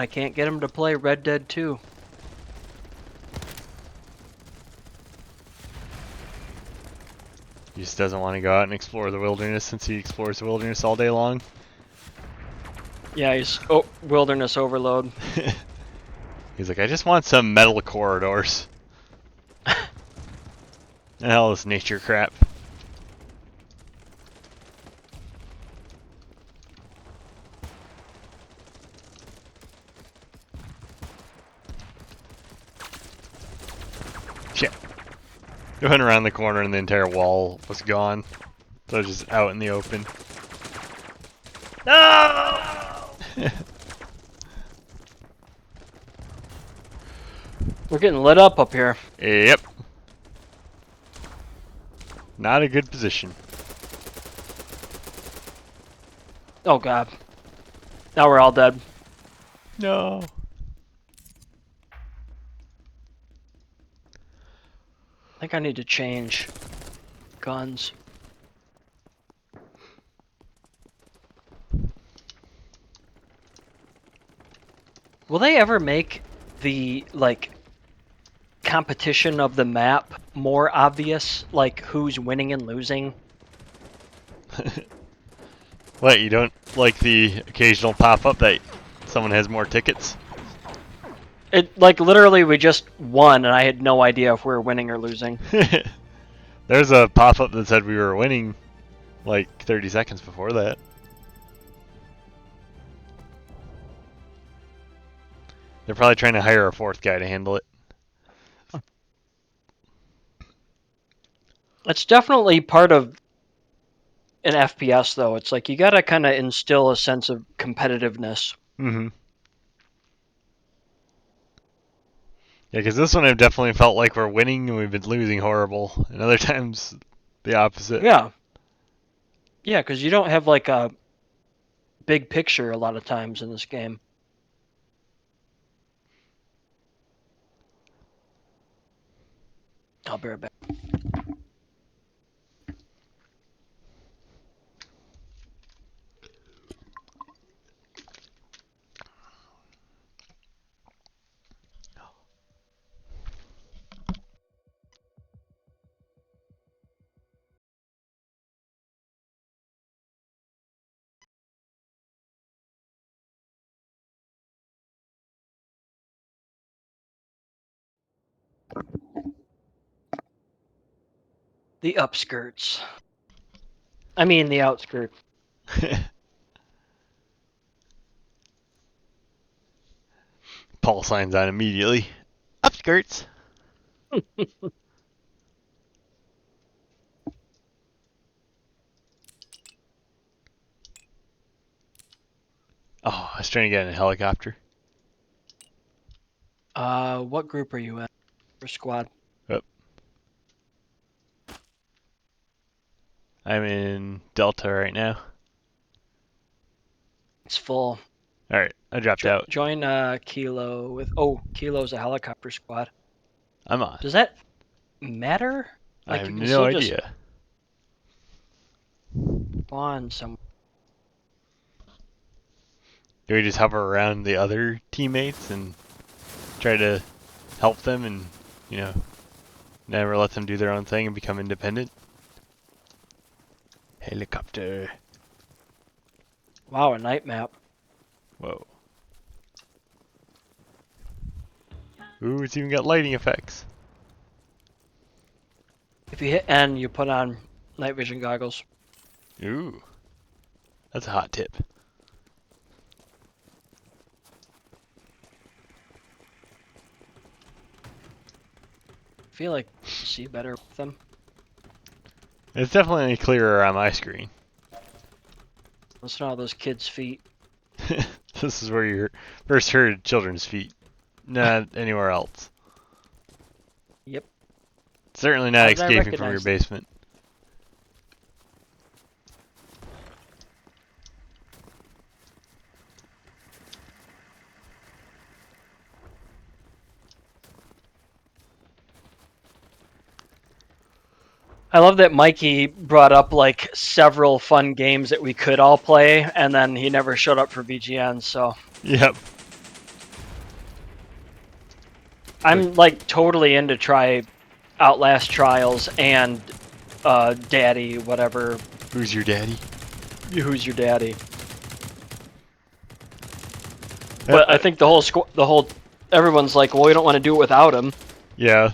[SPEAKER 1] can't get him to play Red Dead 2.
[SPEAKER 2] He just doesn't want to go out and explore the wilderness since he explores the wilderness all day long.
[SPEAKER 1] Yeah, he's wilderness overload.
[SPEAKER 2] He's like, I just want some metal corridors. The hell is nature crap? Shit. I went around the corner and the entire wall was gone. So I was just out in the open.
[SPEAKER 1] No! We're getting lit up here.
[SPEAKER 2] Yep. Not a good position.
[SPEAKER 1] Oh god. Now we're all dead.
[SPEAKER 2] No.
[SPEAKER 1] I think I need to change guns. Will they ever make the, like, competition of the map more obvious? Like, who's winning and losing?
[SPEAKER 2] What, you don't like the occasional pop-up that someone has more tickets?
[SPEAKER 1] It, like, literally we just won and I had no idea if we were winning or losing.
[SPEAKER 2] There's a pop-up that said we were winning like 30 seconds before that. They're probably trying to hire a fourth guy to handle it.
[SPEAKER 1] It's definitely part of an FPS, though. It's like you gotta kind of instill a sense of competitiveness.
[SPEAKER 2] Mm-hmm. Yeah, because this one I've definitely felt like we're winning and we've been losing horrible. And other times, the opposite.
[SPEAKER 1] Yeah. Yeah, because you don't have, like, a big picture a lot of times in this game. I'll be right back. The upskirts. I mean, the outskirts.
[SPEAKER 2] Paul signs on immediately. Upskirts. Oh, I was trying to get in a helicopter.
[SPEAKER 1] What group are you in? Or squad?
[SPEAKER 2] Yep. I'm in Delta right now.
[SPEAKER 1] It's full.
[SPEAKER 2] Alright, I dropped out.
[SPEAKER 1] Join Kilo with... Oh, Kilo's a helicopter squad.
[SPEAKER 2] I'm on.
[SPEAKER 1] Does that matter?
[SPEAKER 2] I
[SPEAKER 1] Like,
[SPEAKER 2] have
[SPEAKER 1] you can
[SPEAKER 2] no
[SPEAKER 1] still
[SPEAKER 2] idea.
[SPEAKER 1] just spawn somewhere.
[SPEAKER 2] Do we just hover around the other teammates and try to help them and, you know, never let them do their own thing and become independent? Helicopter.
[SPEAKER 1] Wow, a night map.
[SPEAKER 2] Whoa. Ooh, it's even got lighting effects.
[SPEAKER 1] If you hit N, you put on night vision goggles.
[SPEAKER 2] Ooh. That's a hot tip.
[SPEAKER 1] I feel like you see better with them.
[SPEAKER 2] It's definitely clearer on my screen.
[SPEAKER 1] Listen to all those kids' feet.
[SPEAKER 2] This is where you first heard children's feet. Not anywhere else.
[SPEAKER 1] Yep.
[SPEAKER 2] Certainly not
[SPEAKER 1] How did I
[SPEAKER 2] escaping from your
[SPEAKER 1] recognize them?
[SPEAKER 2] basement.
[SPEAKER 1] I love that Mikey brought up like several fun games that we could all play, and then he never showed up for VGN. So
[SPEAKER 2] Yep.
[SPEAKER 1] I'm like totally into try Outlast Trials and Daddy, whatever.
[SPEAKER 2] Who's your daddy?
[SPEAKER 1] Who's your daddy? But I think the whole everyone's like, well, we don't want to do it without him.
[SPEAKER 2] Yeah.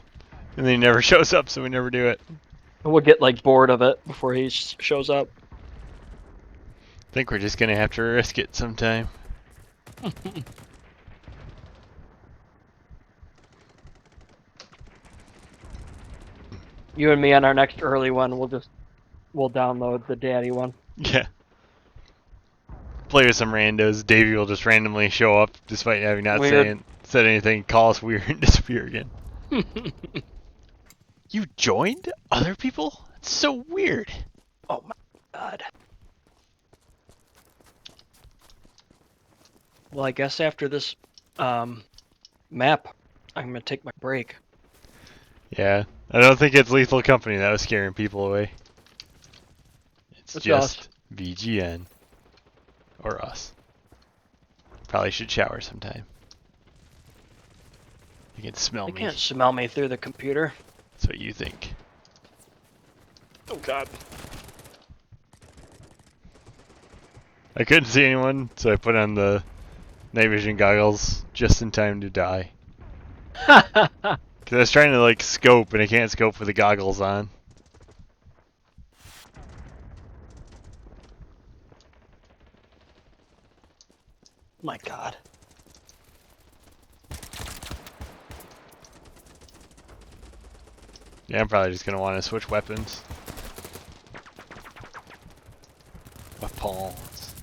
[SPEAKER 2] And then he never shows up, so we never do it.
[SPEAKER 1] We'll get like bored of it before he shows up.
[SPEAKER 2] I think we're just gonna have to risk it sometime.
[SPEAKER 1] You and me on our next early one, we'll download the Daddy one.
[SPEAKER 2] Yeah. Play with some randos. Davey will just randomly show up despite having not
[SPEAKER 1] Weird.
[SPEAKER 2] said anything, call us weird, and disappear again. You joined other people? That's so weird.
[SPEAKER 1] Oh my god. Well, I guess after this map, I'm gonna take my break.
[SPEAKER 2] Yeah. I don't think it's Lethal Company that was scaring people away. It's
[SPEAKER 1] It's
[SPEAKER 2] just
[SPEAKER 1] us.
[SPEAKER 2] VGN. Or us. Probably should shower sometime. You can smell
[SPEAKER 1] They
[SPEAKER 2] me.
[SPEAKER 1] can't smell me through the computer.
[SPEAKER 2] That's what you think.
[SPEAKER 1] Oh god.
[SPEAKER 2] I couldn't see anyone, so I put on the night vision goggles just in time to die. Because I was trying to like scope, and I can't scope with the goggles on.
[SPEAKER 1] My god.
[SPEAKER 2] Yeah, I'm probably just gonna want to switch weapons. Weapons.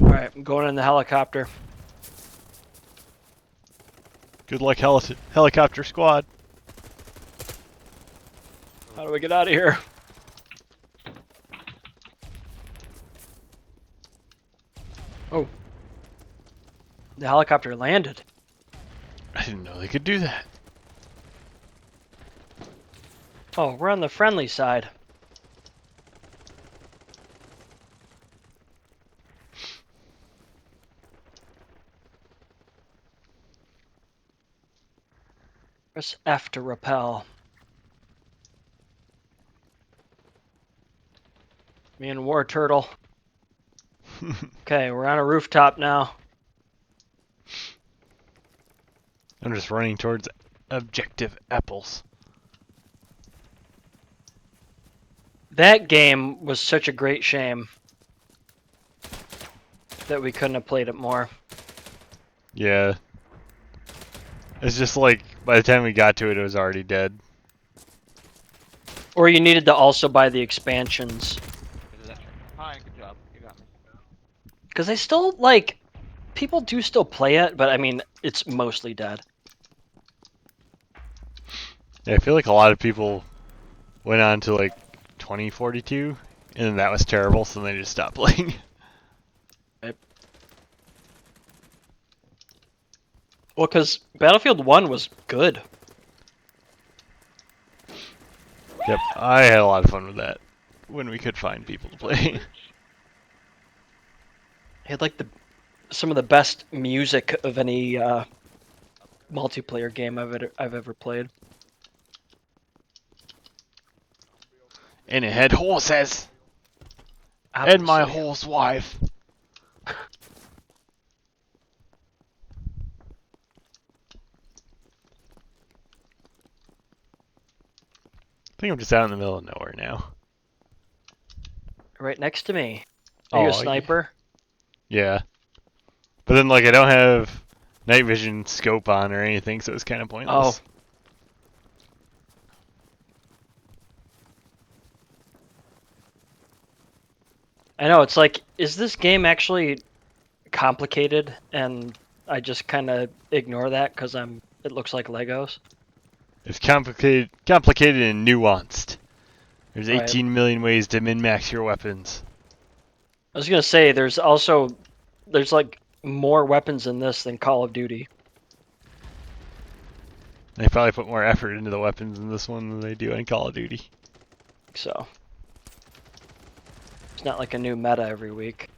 [SPEAKER 1] Alright, I'm going in the helicopter.
[SPEAKER 2] Good luck, helicopter squad.
[SPEAKER 1] How do we get out of here? Oh. The helicopter landed.
[SPEAKER 2] I didn't know they could do that.
[SPEAKER 1] Oh, we're on the friendly side. Press F to repel. Me and War Turtle. Okay, we're on a rooftop now.
[SPEAKER 2] I'm just running towards Objective Apples.
[SPEAKER 1] That game was such a great shame that we couldn't have played it more.
[SPEAKER 2] Yeah. It's just like, by the time we got to it, it was already dead.
[SPEAKER 1] Or you needed to also buy the expansions.
[SPEAKER 3] Hi, good job. You got me.
[SPEAKER 1] Because they still, like, people do still play it, but I mean, it's mostly dead.
[SPEAKER 2] Yeah, I feel like a lot of people went on to like 2042, and then that was terrible, so they just stopped playing.
[SPEAKER 1] Well, because Battlefield 1 was good.
[SPEAKER 2] Yep, I had a lot of fun with that when we could find people to play.
[SPEAKER 1] It had, like, some of the best music of any multiplayer game I've ever played.
[SPEAKER 2] And it had horses! And my
[SPEAKER 1] Obviously.
[SPEAKER 2] horse wife! I think I'm just out in the middle of nowhere now.
[SPEAKER 1] Right next to me. Are you a
[SPEAKER 2] Oh,
[SPEAKER 1] sniper?
[SPEAKER 2] Yeah. But then, like, I don't have night vision scope on or anything, so it's kind of pointless.
[SPEAKER 1] Oh. I know, it's like, is this game actually complicated? And I just kind of ignore that because it looks like Legos.
[SPEAKER 2] It's complicated and nuanced. There's
[SPEAKER 1] Right.
[SPEAKER 2] 18 million ways to min-max your weapons.
[SPEAKER 1] I was gonna say there's like more weapons in this than Call of Duty.
[SPEAKER 2] They probably put more effort into the weapons in this one than they do in Call of Duty.
[SPEAKER 1] So it's not like a new meta every week.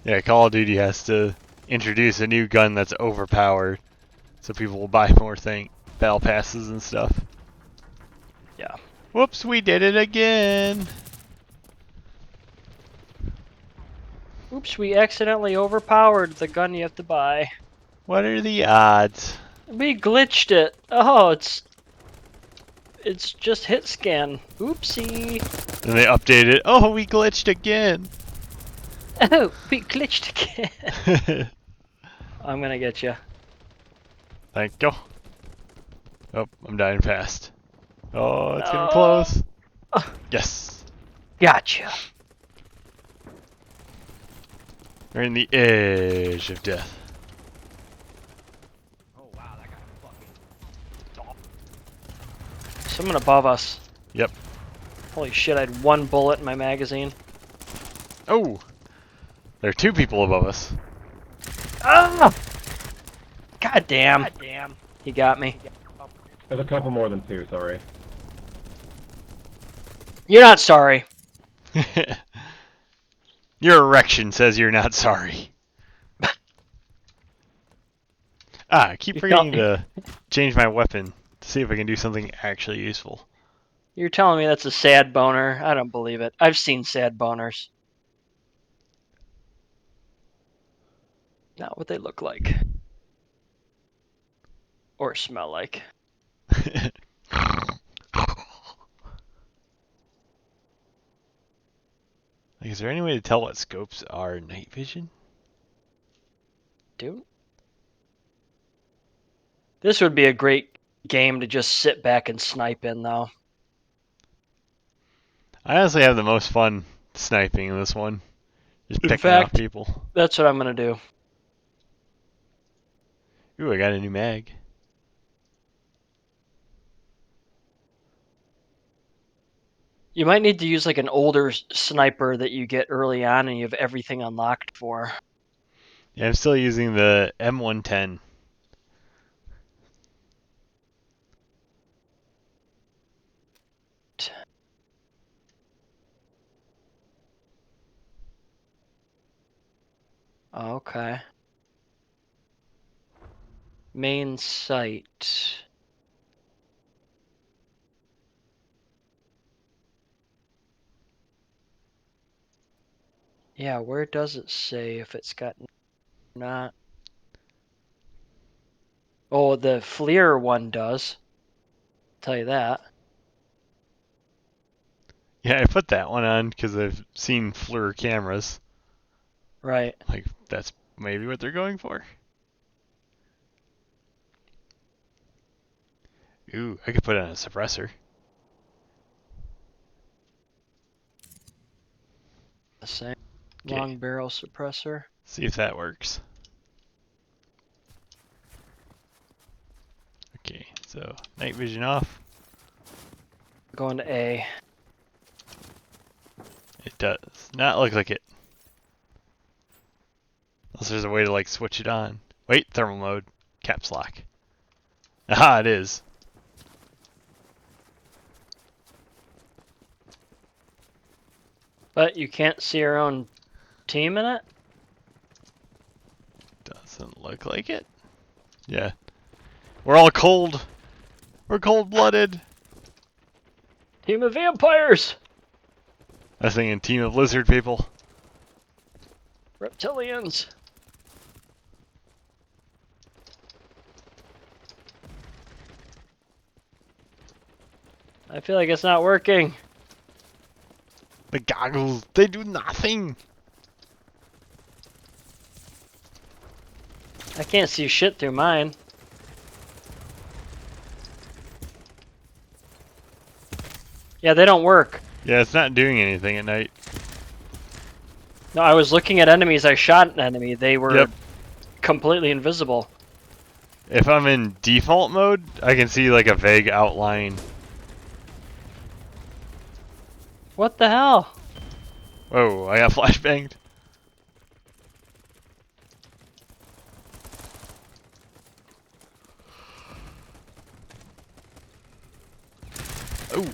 [SPEAKER 2] Yeah, Call of Duty has to introduce a new gun that's overpowered, so people will buy more battle passes and stuff.
[SPEAKER 1] Yeah.
[SPEAKER 2] Whoops, we did it again.
[SPEAKER 1] Oops, we accidentally overpowered the gun you have to buy.
[SPEAKER 2] What are the odds?
[SPEAKER 1] We glitched it. Oh, it's just hit scan. Oopsie.
[SPEAKER 2] And they updated it. Oh, we glitched again.
[SPEAKER 1] Oh, we glitched again. I'm gonna get you.
[SPEAKER 2] Thank you. Oh, I'm dying fast. Oh, it's getting
[SPEAKER 1] No.
[SPEAKER 2] close. Yes.
[SPEAKER 1] Gotcha.
[SPEAKER 2] We're in the edge of death.
[SPEAKER 3] Oh wow, that guy fucking.
[SPEAKER 1] Someone above us.
[SPEAKER 2] Yep.
[SPEAKER 1] Holy shit, I had one bullet in my magazine.
[SPEAKER 2] Oh! There are two people above us.
[SPEAKER 1] Ah! God damn. God damn. He got me.
[SPEAKER 4] There's a couple more than two, sorry.
[SPEAKER 1] You're not sorry.
[SPEAKER 2] Your erection says you're not sorry. I keep
[SPEAKER 1] You
[SPEAKER 2] forgetting
[SPEAKER 1] don't-
[SPEAKER 2] to change my weapon to see if I can do something actually useful.
[SPEAKER 1] You're telling me that's a sad boner? I don't believe it. I've seen sad boners. Not what they look like. Or smell like.
[SPEAKER 2] Like, is there any way to tell what scopes are night vision?
[SPEAKER 1] Dude. This would be a great game to just sit back and snipe in, though.
[SPEAKER 2] I honestly have the most fun sniping in this one. Just
[SPEAKER 1] In
[SPEAKER 2] picking off
[SPEAKER 1] fact-
[SPEAKER 2] people.
[SPEAKER 1] That's what I'm gonna do.
[SPEAKER 2] Ooh, I got a new mag.
[SPEAKER 1] You might need to use like an older sniper that you get early on and you have everything unlocked for.
[SPEAKER 2] Yeah, I'm still using the M110.
[SPEAKER 1] Okay. Main site. Yeah, where does it say if it's got not? Oh, the FLIR one does. Tell you that.
[SPEAKER 2] Yeah, I put that one on because I've seen FLIR cameras.
[SPEAKER 1] Right.
[SPEAKER 2] Like, that's maybe what they're going for. Ooh, I could put on a suppressor.
[SPEAKER 1] The same.
[SPEAKER 2] 'Kay.
[SPEAKER 1] Long barrel suppressor.
[SPEAKER 2] See if that works. Okay, so night vision off.
[SPEAKER 1] Going to A.
[SPEAKER 2] It does not look like it. Unless there's a way to like switch it on. Wait, thermal mode. Caps lock. Aha, it is.
[SPEAKER 1] But you can't see your own team in it?
[SPEAKER 2] Doesn't look like it. Yeah. We're all cold. We're cold-blooded.
[SPEAKER 1] Team of vampires!
[SPEAKER 2] I was thinking team of lizard people.
[SPEAKER 1] Reptilians! I feel like it's not working.
[SPEAKER 2] The goggles, they do nothing.
[SPEAKER 1] I can't see shit through mine. Yeah, they don't work.
[SPEAKER 2] Yeah, it's not doing anything at night.
[SPEAKER 1] No, I was looking at enemies. I shot an enemy. They were
[SPEAKER 2] Yep.
[SPEAKER 1] completely invisible.
[SPEAKER 2] If I'm in default mode, I can see like a vague outline.
[SPEAKER 1] What the hell?
[SPEAKER 2] Whoa, I got flashbanged. Oh.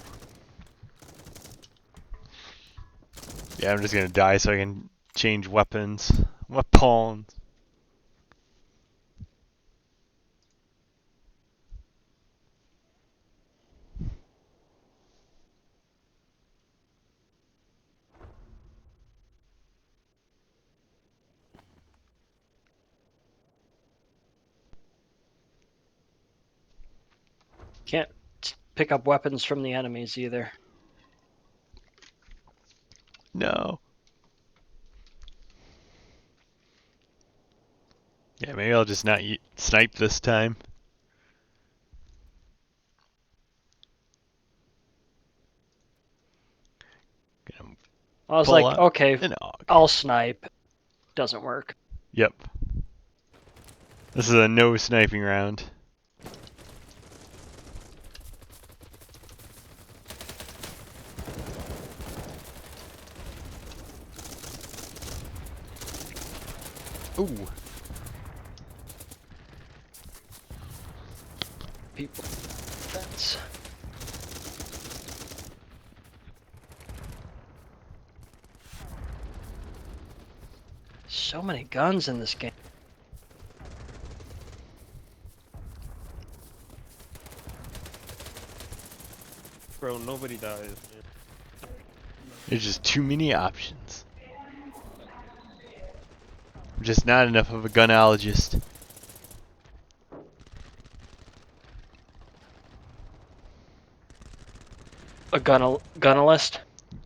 [SPEAKER 2] Yeah, I'm just gonna die so I can change weapons. Weapons.
[SPEAKER 1] Can't pick up weapons from the enemies either.
[SPEAKER 2] No. Yeah, maybe I'll just not snipe this time. Gonna
[SPEAKER 1] I was
[SPEAKER 2] pull
[SPEAKER 1] like,
[SPEAKER 2] out
[SPEAKER 1] okay,
[SPEAKER 2] an AUG.
[SPEAKER 1] I'll snipe. Doesn't work.
[SPEAKER 2] Yep. This is a no sniping round. Ooh.
[SPEAKER 1] People. That's. So many guns in this game.
[SPEAKER 5] Bro, nobody dies. Man.
[SPEAKER 2] There's just too many options. I'm just not enough of a gunologist.
[SPEAKER 1] A gunalist.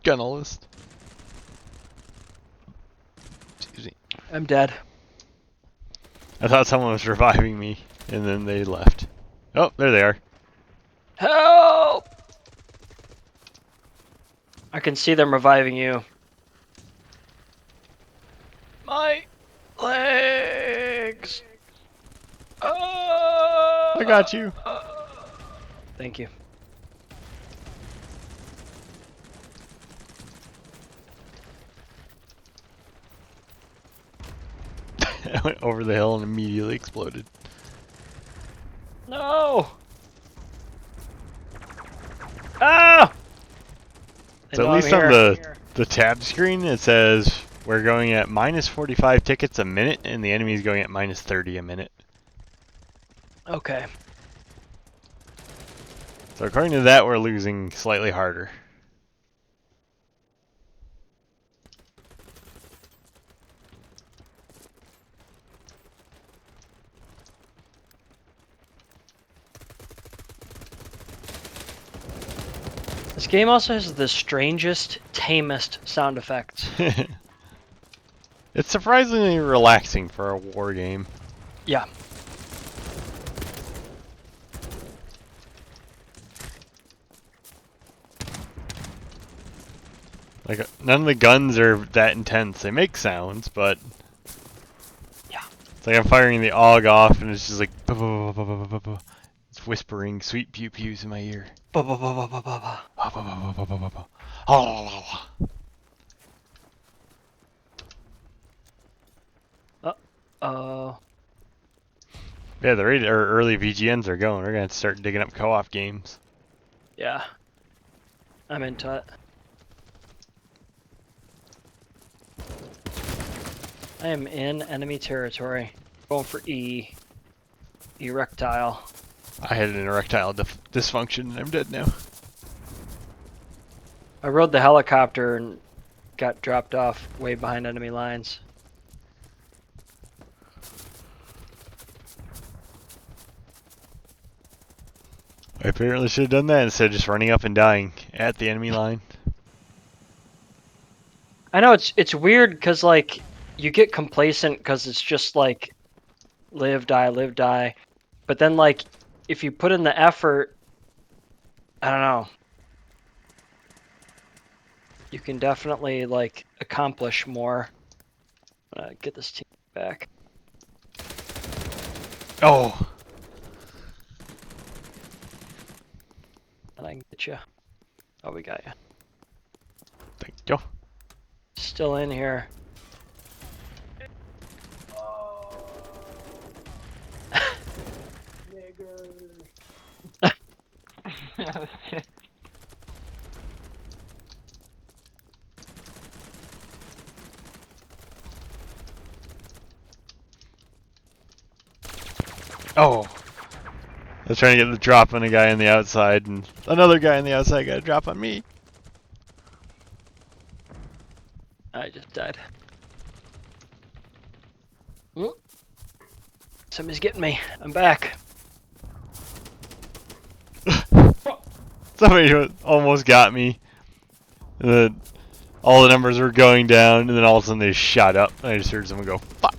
[SPEAKER 2] Gunalist. Excuse me.
[SPEAKER 1] I'm dead.
[SPEAKER 2] I thought someone was reviving me, and then they left. Oh, there they are.
[SPEAKER 1] Help! I can see them reviving you. My legs.
[SPEAKER 2] I got you.
[SPEAKER 1] Thank you.
[SPEAKER 2] I went over the hill and immediately exploded.
[SPEAKER 1] No! Ah! They
[SPEAKER 2] So
[SPEAKER 1] know
[SPEAKER 2] at
[SPEAKER 1] I'm
[SPEAKER 2] least on
[SPEAKER 1] here.
[SPEAKER 2] the tab screen it says we're going at minus 45 tickets a minute and the enemy is going at minus 30 a minute.
[SPEAKER 1] Okay.
[SPEAKER 2] So according to that we're losing slightly harder.
[SPEAKER 1] This game also has the strangest, tamest sound effects.
[SPEAKER 2] It's surprisingly relaxing for a war game.
[SPEAKER 1] Yeah.
[SPEAKER 2] Like none of the guns are that intense. They make sounds, but
[SPEAKER 1] Yeah.
[SPEAKER 2] it's like I'm firing the AUG off and it's just like it's whispering sweet pew pews in my ear.
[SPEAKER 1] Ba ba ba ba ba ba ba.
[SPEAKER 2] Yeah, the early VGNs are going. We're gonna have to start digging up co-op games.
[SPEAKER 1] Yeah. I'm into it. I am in enemy territory. Going for E. Erectile.
[SPEAKER 2] I had an erectile dysfunction and I'm dead now.
[SPEAKER 1] I rode the helicopter and got dropped off way behind enemy lines.
[SPEAKER 2] I apparently should have done that instead of just running up and dying at the enemy line.
[SPEAKER 1] I know it's weird because like you get complacent because it's just like live die, but then like if you put in the effort, I don't know. You can definitely like accomplish more. Get this team back.
[SPEAKER 2] Oh,
[SPEAKER 1] Get you. Oh, we got you.
[SPEAKER 2] Thank you.
[SPEAKER 1] Still in here.
[SPEAKER 2] Oh. I was trying to get the drop on a guy on the outside, and another guy on the outside got a drop on me.
[SPEAKER 1] I just died. Oop. Somebody's getting me. I'm back.
[SPEAKER 2] Somebody almost got me. And then all the numbers were going down, and then all of a sudden they shot up, and I just heard someone go, "Fuck!"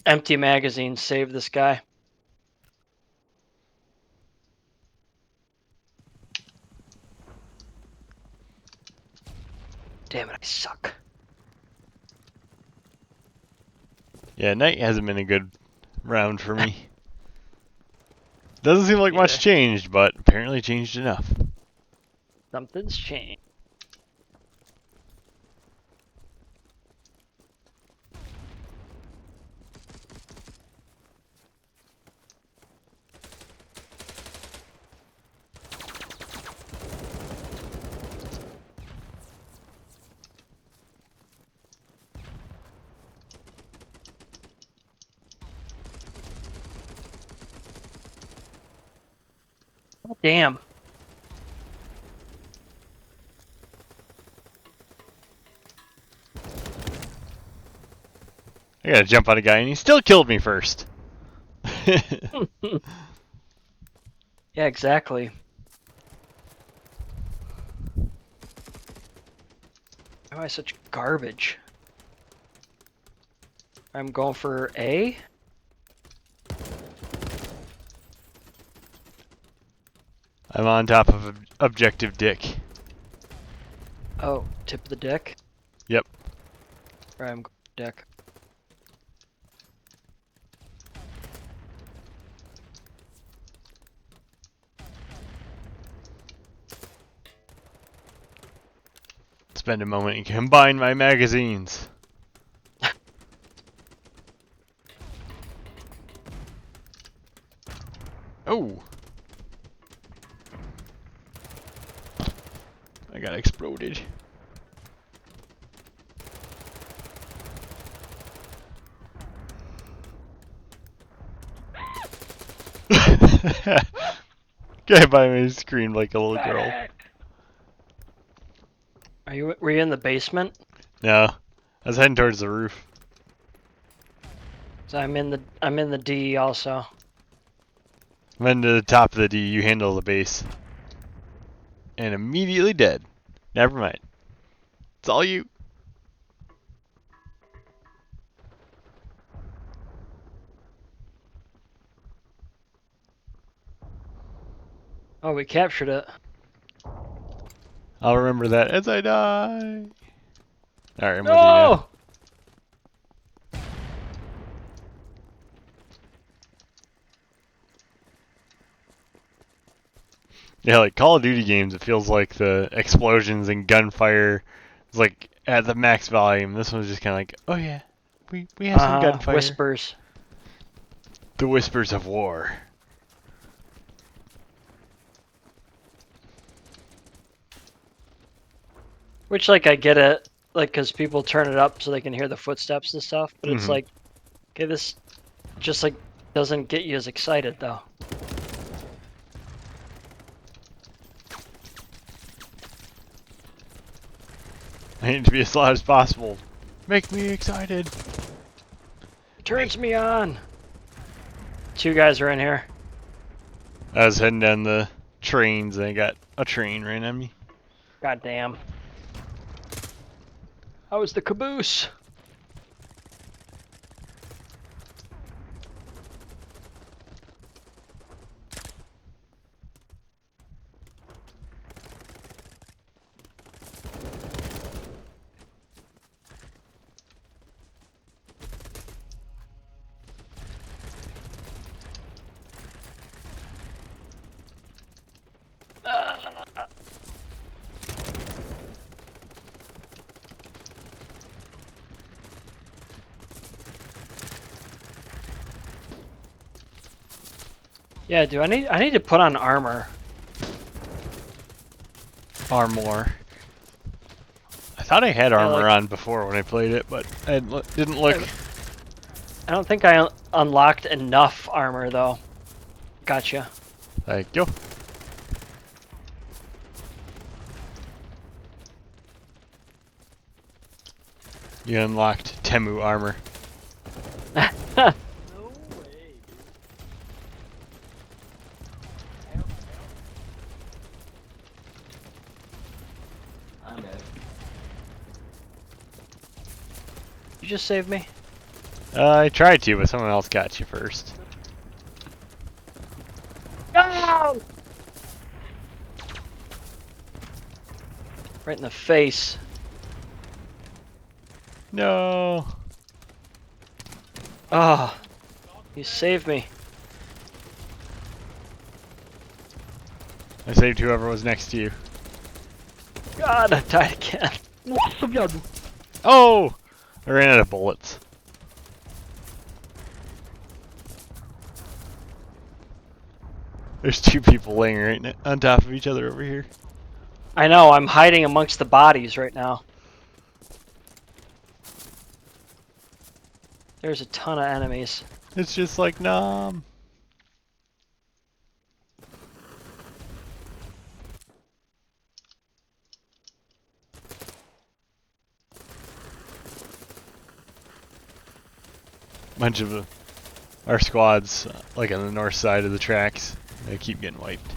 [SPEAKER 1] Empty magazine. Save this guy. Damn it, I suck.
[SPEAKER 2] Yeah, night hasn't been a good round for me. Doesn't seem like much
[SPEAKER 1] Yeah.
[SPEAKER 2] changed, but apparently changed enough.
[SPEAKER 1] Something's changed. Damn.
[SPEAKER 2] I gotta jump on a guy, and he still killed me first.
[SPEAKER 1] Yeah, exactly. Why am I such garbage? I'm going for A.
[SPEAKER 2] I'm on top of Objective Dick.
[SPEAKER 1] Oh, tip of the deck.
[SPEAKER 2] Yep.
[SPEAKER 1] Or I'm going deck.
[SPEAKER 2] Spend a moment and combine my magazines. Oh! I got exploded. Guy by me screamed like a little girl.
[SPEAKER 1] Were you in the basement?
[SPEAKER 2] No, I was heading towards the roof.
[SPEAKER 1] So I'm in the D also.
[SPEAKER 2] I'm heading to the top of the D. You handle the base. And immediately dead. Never mind. It's all you.
[SPEAKER 1] Oh, we captured it.
[SPEAKER 2] I'll remember that as I die. Alright, I'm with you now.
[SPEAKER 1] No!
[SPEAKER 2] Yeah, like Call of Duty games, it feels like the explosions and gunfire is like at the max volume. This one's just kind of like, oh yeah, we have some gunfire.
[SPEAKER 1] Whispers.
[SPEAKER 2] The whispers of war.
[SPEAKER 1] Which, like, I get it, like, because people turn it up so they can hear the footsteps and stuff. But it's
[SPEAKER 2] Mhm.
[SPEAKER 1] like, okay, this just like doesn't get you as excited though.
[SPEAKER 2] I need to be as loud as possible. Make me excited.
[SPEAKER 1] It turns me on. Two guys are in here.
[SPEAKER 2] I was heading down the trains and I got a train ran at me.
[SPEAKER 1] God damn. How was the caboose? Yeah, I need to put on armor.
[SPEAKER 2] Armor. I thought I had
[SPEAKER 1] Yeah,
[SPEAKER 2] armor
[SPEAKER 1] like-
[SPEAKER 2] on before when I played it, but I didn't look.
[SPEAKER 1] I don't think I unlocked enough armor though. Gotcha.
[SPEAKER 2] Like, yo. You unlocked Temu armor.
[SPEAKER 1] No way, dude. I'm dead. You just saved me?
[SPEAKER 2] I tried to, but someone else got you first.
[SPEAKER 1] No! Right in the face.
[SPEAKER 2] No.
[SPEAKER 1] Oh, you saved me.
[SPEAKER 2] I saved whoever was next to you.
[SPEAKER 1] God, I died again.
[SPEAKER 4] Nossa, viado.
[SPEAKER 2] Oh! I ran out of bullets. There's two people laying right on top of each other over here.
[SPEAKER 1] I know, I'm hiding amongst the bodies right now. There's a ton of enemies.
[SPEAKER 2] It's just like, nom. Bunch of our squads, like on the north side of the tracks, they keep getting wiped.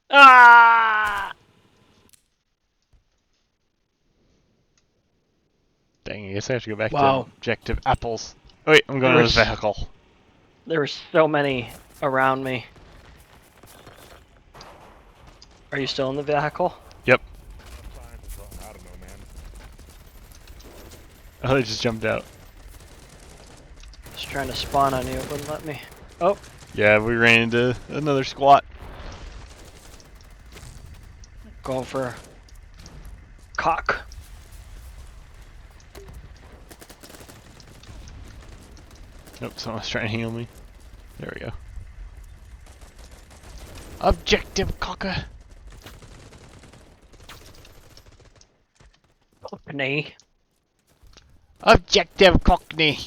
[SPEAKER 1] Ah!
[SPEAKER 2] Dang, I guess I have to go back
[SPEAKER 1] Wow.
[SPEAKER 2] to objective apples. Oh, wait, I'm going to this vehicle.
[SPEAKER 1] There were so many around me. Are you still in the vehicle?
[SPEAKER 2] Yep.
[SPEAKER 3] I don't know, man.
[SPEAKER 2] Oh, they just jumped out.
[SPEAKER 1] Just trying to spawn on you, it wouldn't let me. Oh,
[SPEAKER 2] Yeah, we ran into another squat.
[SPEAKER 1] going for cock.
[SPEAKER 2] Nope, someone's trying to heal me. There we go. Objective cocker.
[SPEAKER 1] Cockney.
[SPEAKER 2] Objective cockney.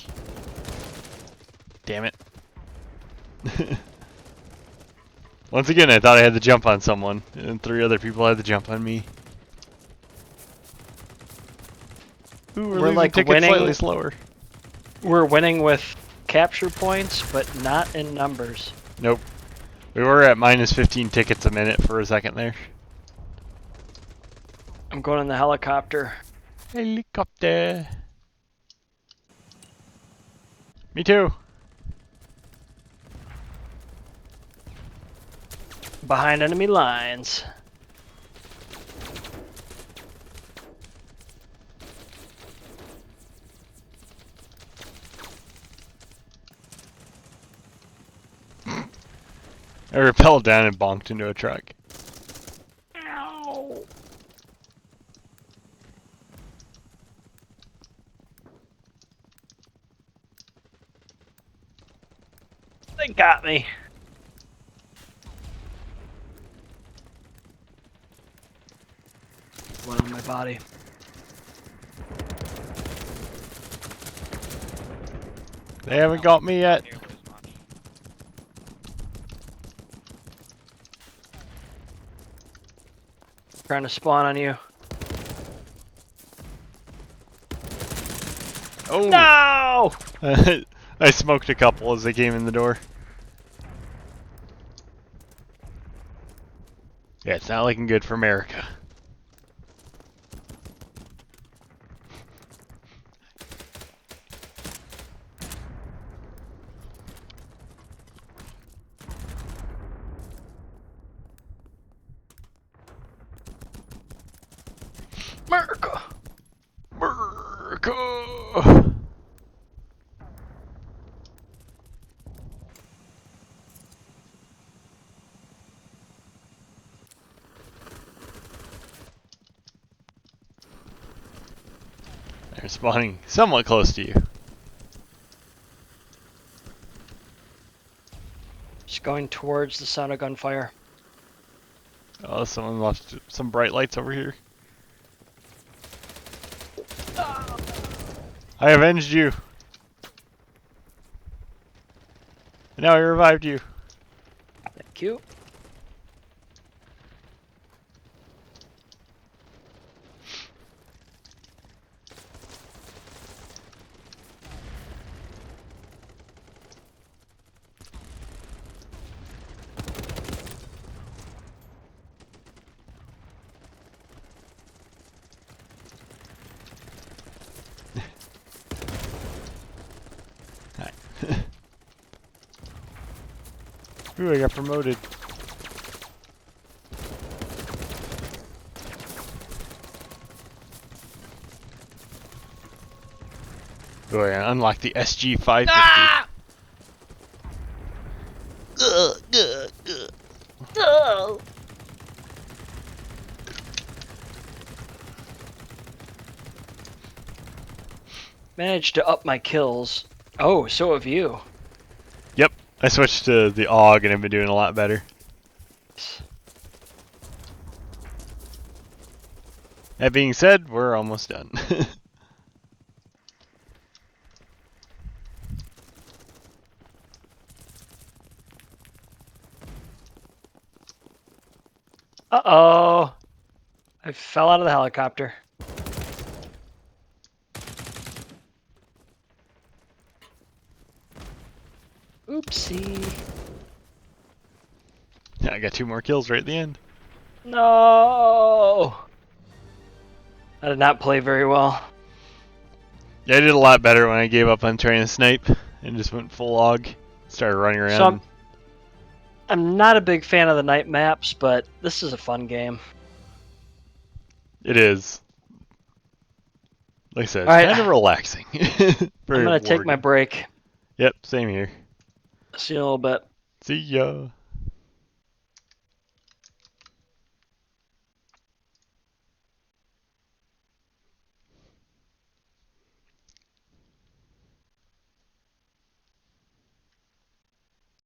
[SPEAKER 2] Damn it. Once again, I thought I had the jump on someone, and 3 other people had the jump on me. Ooh, we're losing
[SPEAKER 1] like
[SPEAKER 2] tickets
[SPEAKER 1] winning.
[SPEAKER 2] slightly slower.
[SPEAKER 1] We're winning with capture points, but not in numbers.
[SPEAKER 2] Nope. We were at minus 15 tickets a minute for a second there.
[SPEAKER 1] I'm going in the helicopter.
[SPEAKER 2] Helicopter. Me too.
[SPEAKER 1] Behind enemy lines.
[SPEAKER 2] I rappelled down and bonked into a truck.
[SPEAKER 1] Ow! They got me. Blood on my body.
[SPEAKER 2] They haven't got me yet.
[SPEAKER 3] Nearly as much.
[SPEAKER 1] Trying to spawn on you.
[SPEAKER 2] Oh!
[SPEAKER 1] No!
[SPEAKER 2] I smoked a couple as they came in the door. Yeah, it's not looking good for America.
[SPEAKER 1] America!
[SPEAKER 2] America! They're spawning somewhat close to you.
[SPEAKER 1] Just going towards the sound of gunfire.
[SPEAKER 2] Oh, someone left some bright lights over here. I avenged you. And now I revived you.
[SPEAKER 1] Thank you.
[SPEAKER 2] Hi. Ooh, I got promoted. Ooh, I unlocked the SG-550.
[SPEAKER 1] Ah! Managed to up my kills. Oh, so have you.
[SPEAKER 2] Yep, I switched to the AUG and I've been doing a lot better. That being said, we're almost done.
[SPEAKER 1] Uh-oh. I fell out of the helicopter. Oopsie.
[SPEAKER 2] Yeah, I got 2 more kills right at the end.
[SPEAKER 1] No. I did not play very well.
[SPEAKER 2] Yeah, I did a lot better when I gave up on trying to snipe and just went full AUG. Started running around.
[SPEAKER 1] So I'm not a big fan of the night maps, but this is a fun game.
[SPEAKER 2] It is. Like I said, it's
[SPEAKER 1] Alright.
[SPEAKER 2] kind of relaxing.
[SPEAKER 1] I'm gonna take my break.
[SPEAKER 2] Yep, same here.
[SPEAKER 1] See you in a little bit.
[SPEAKER 2] See ya.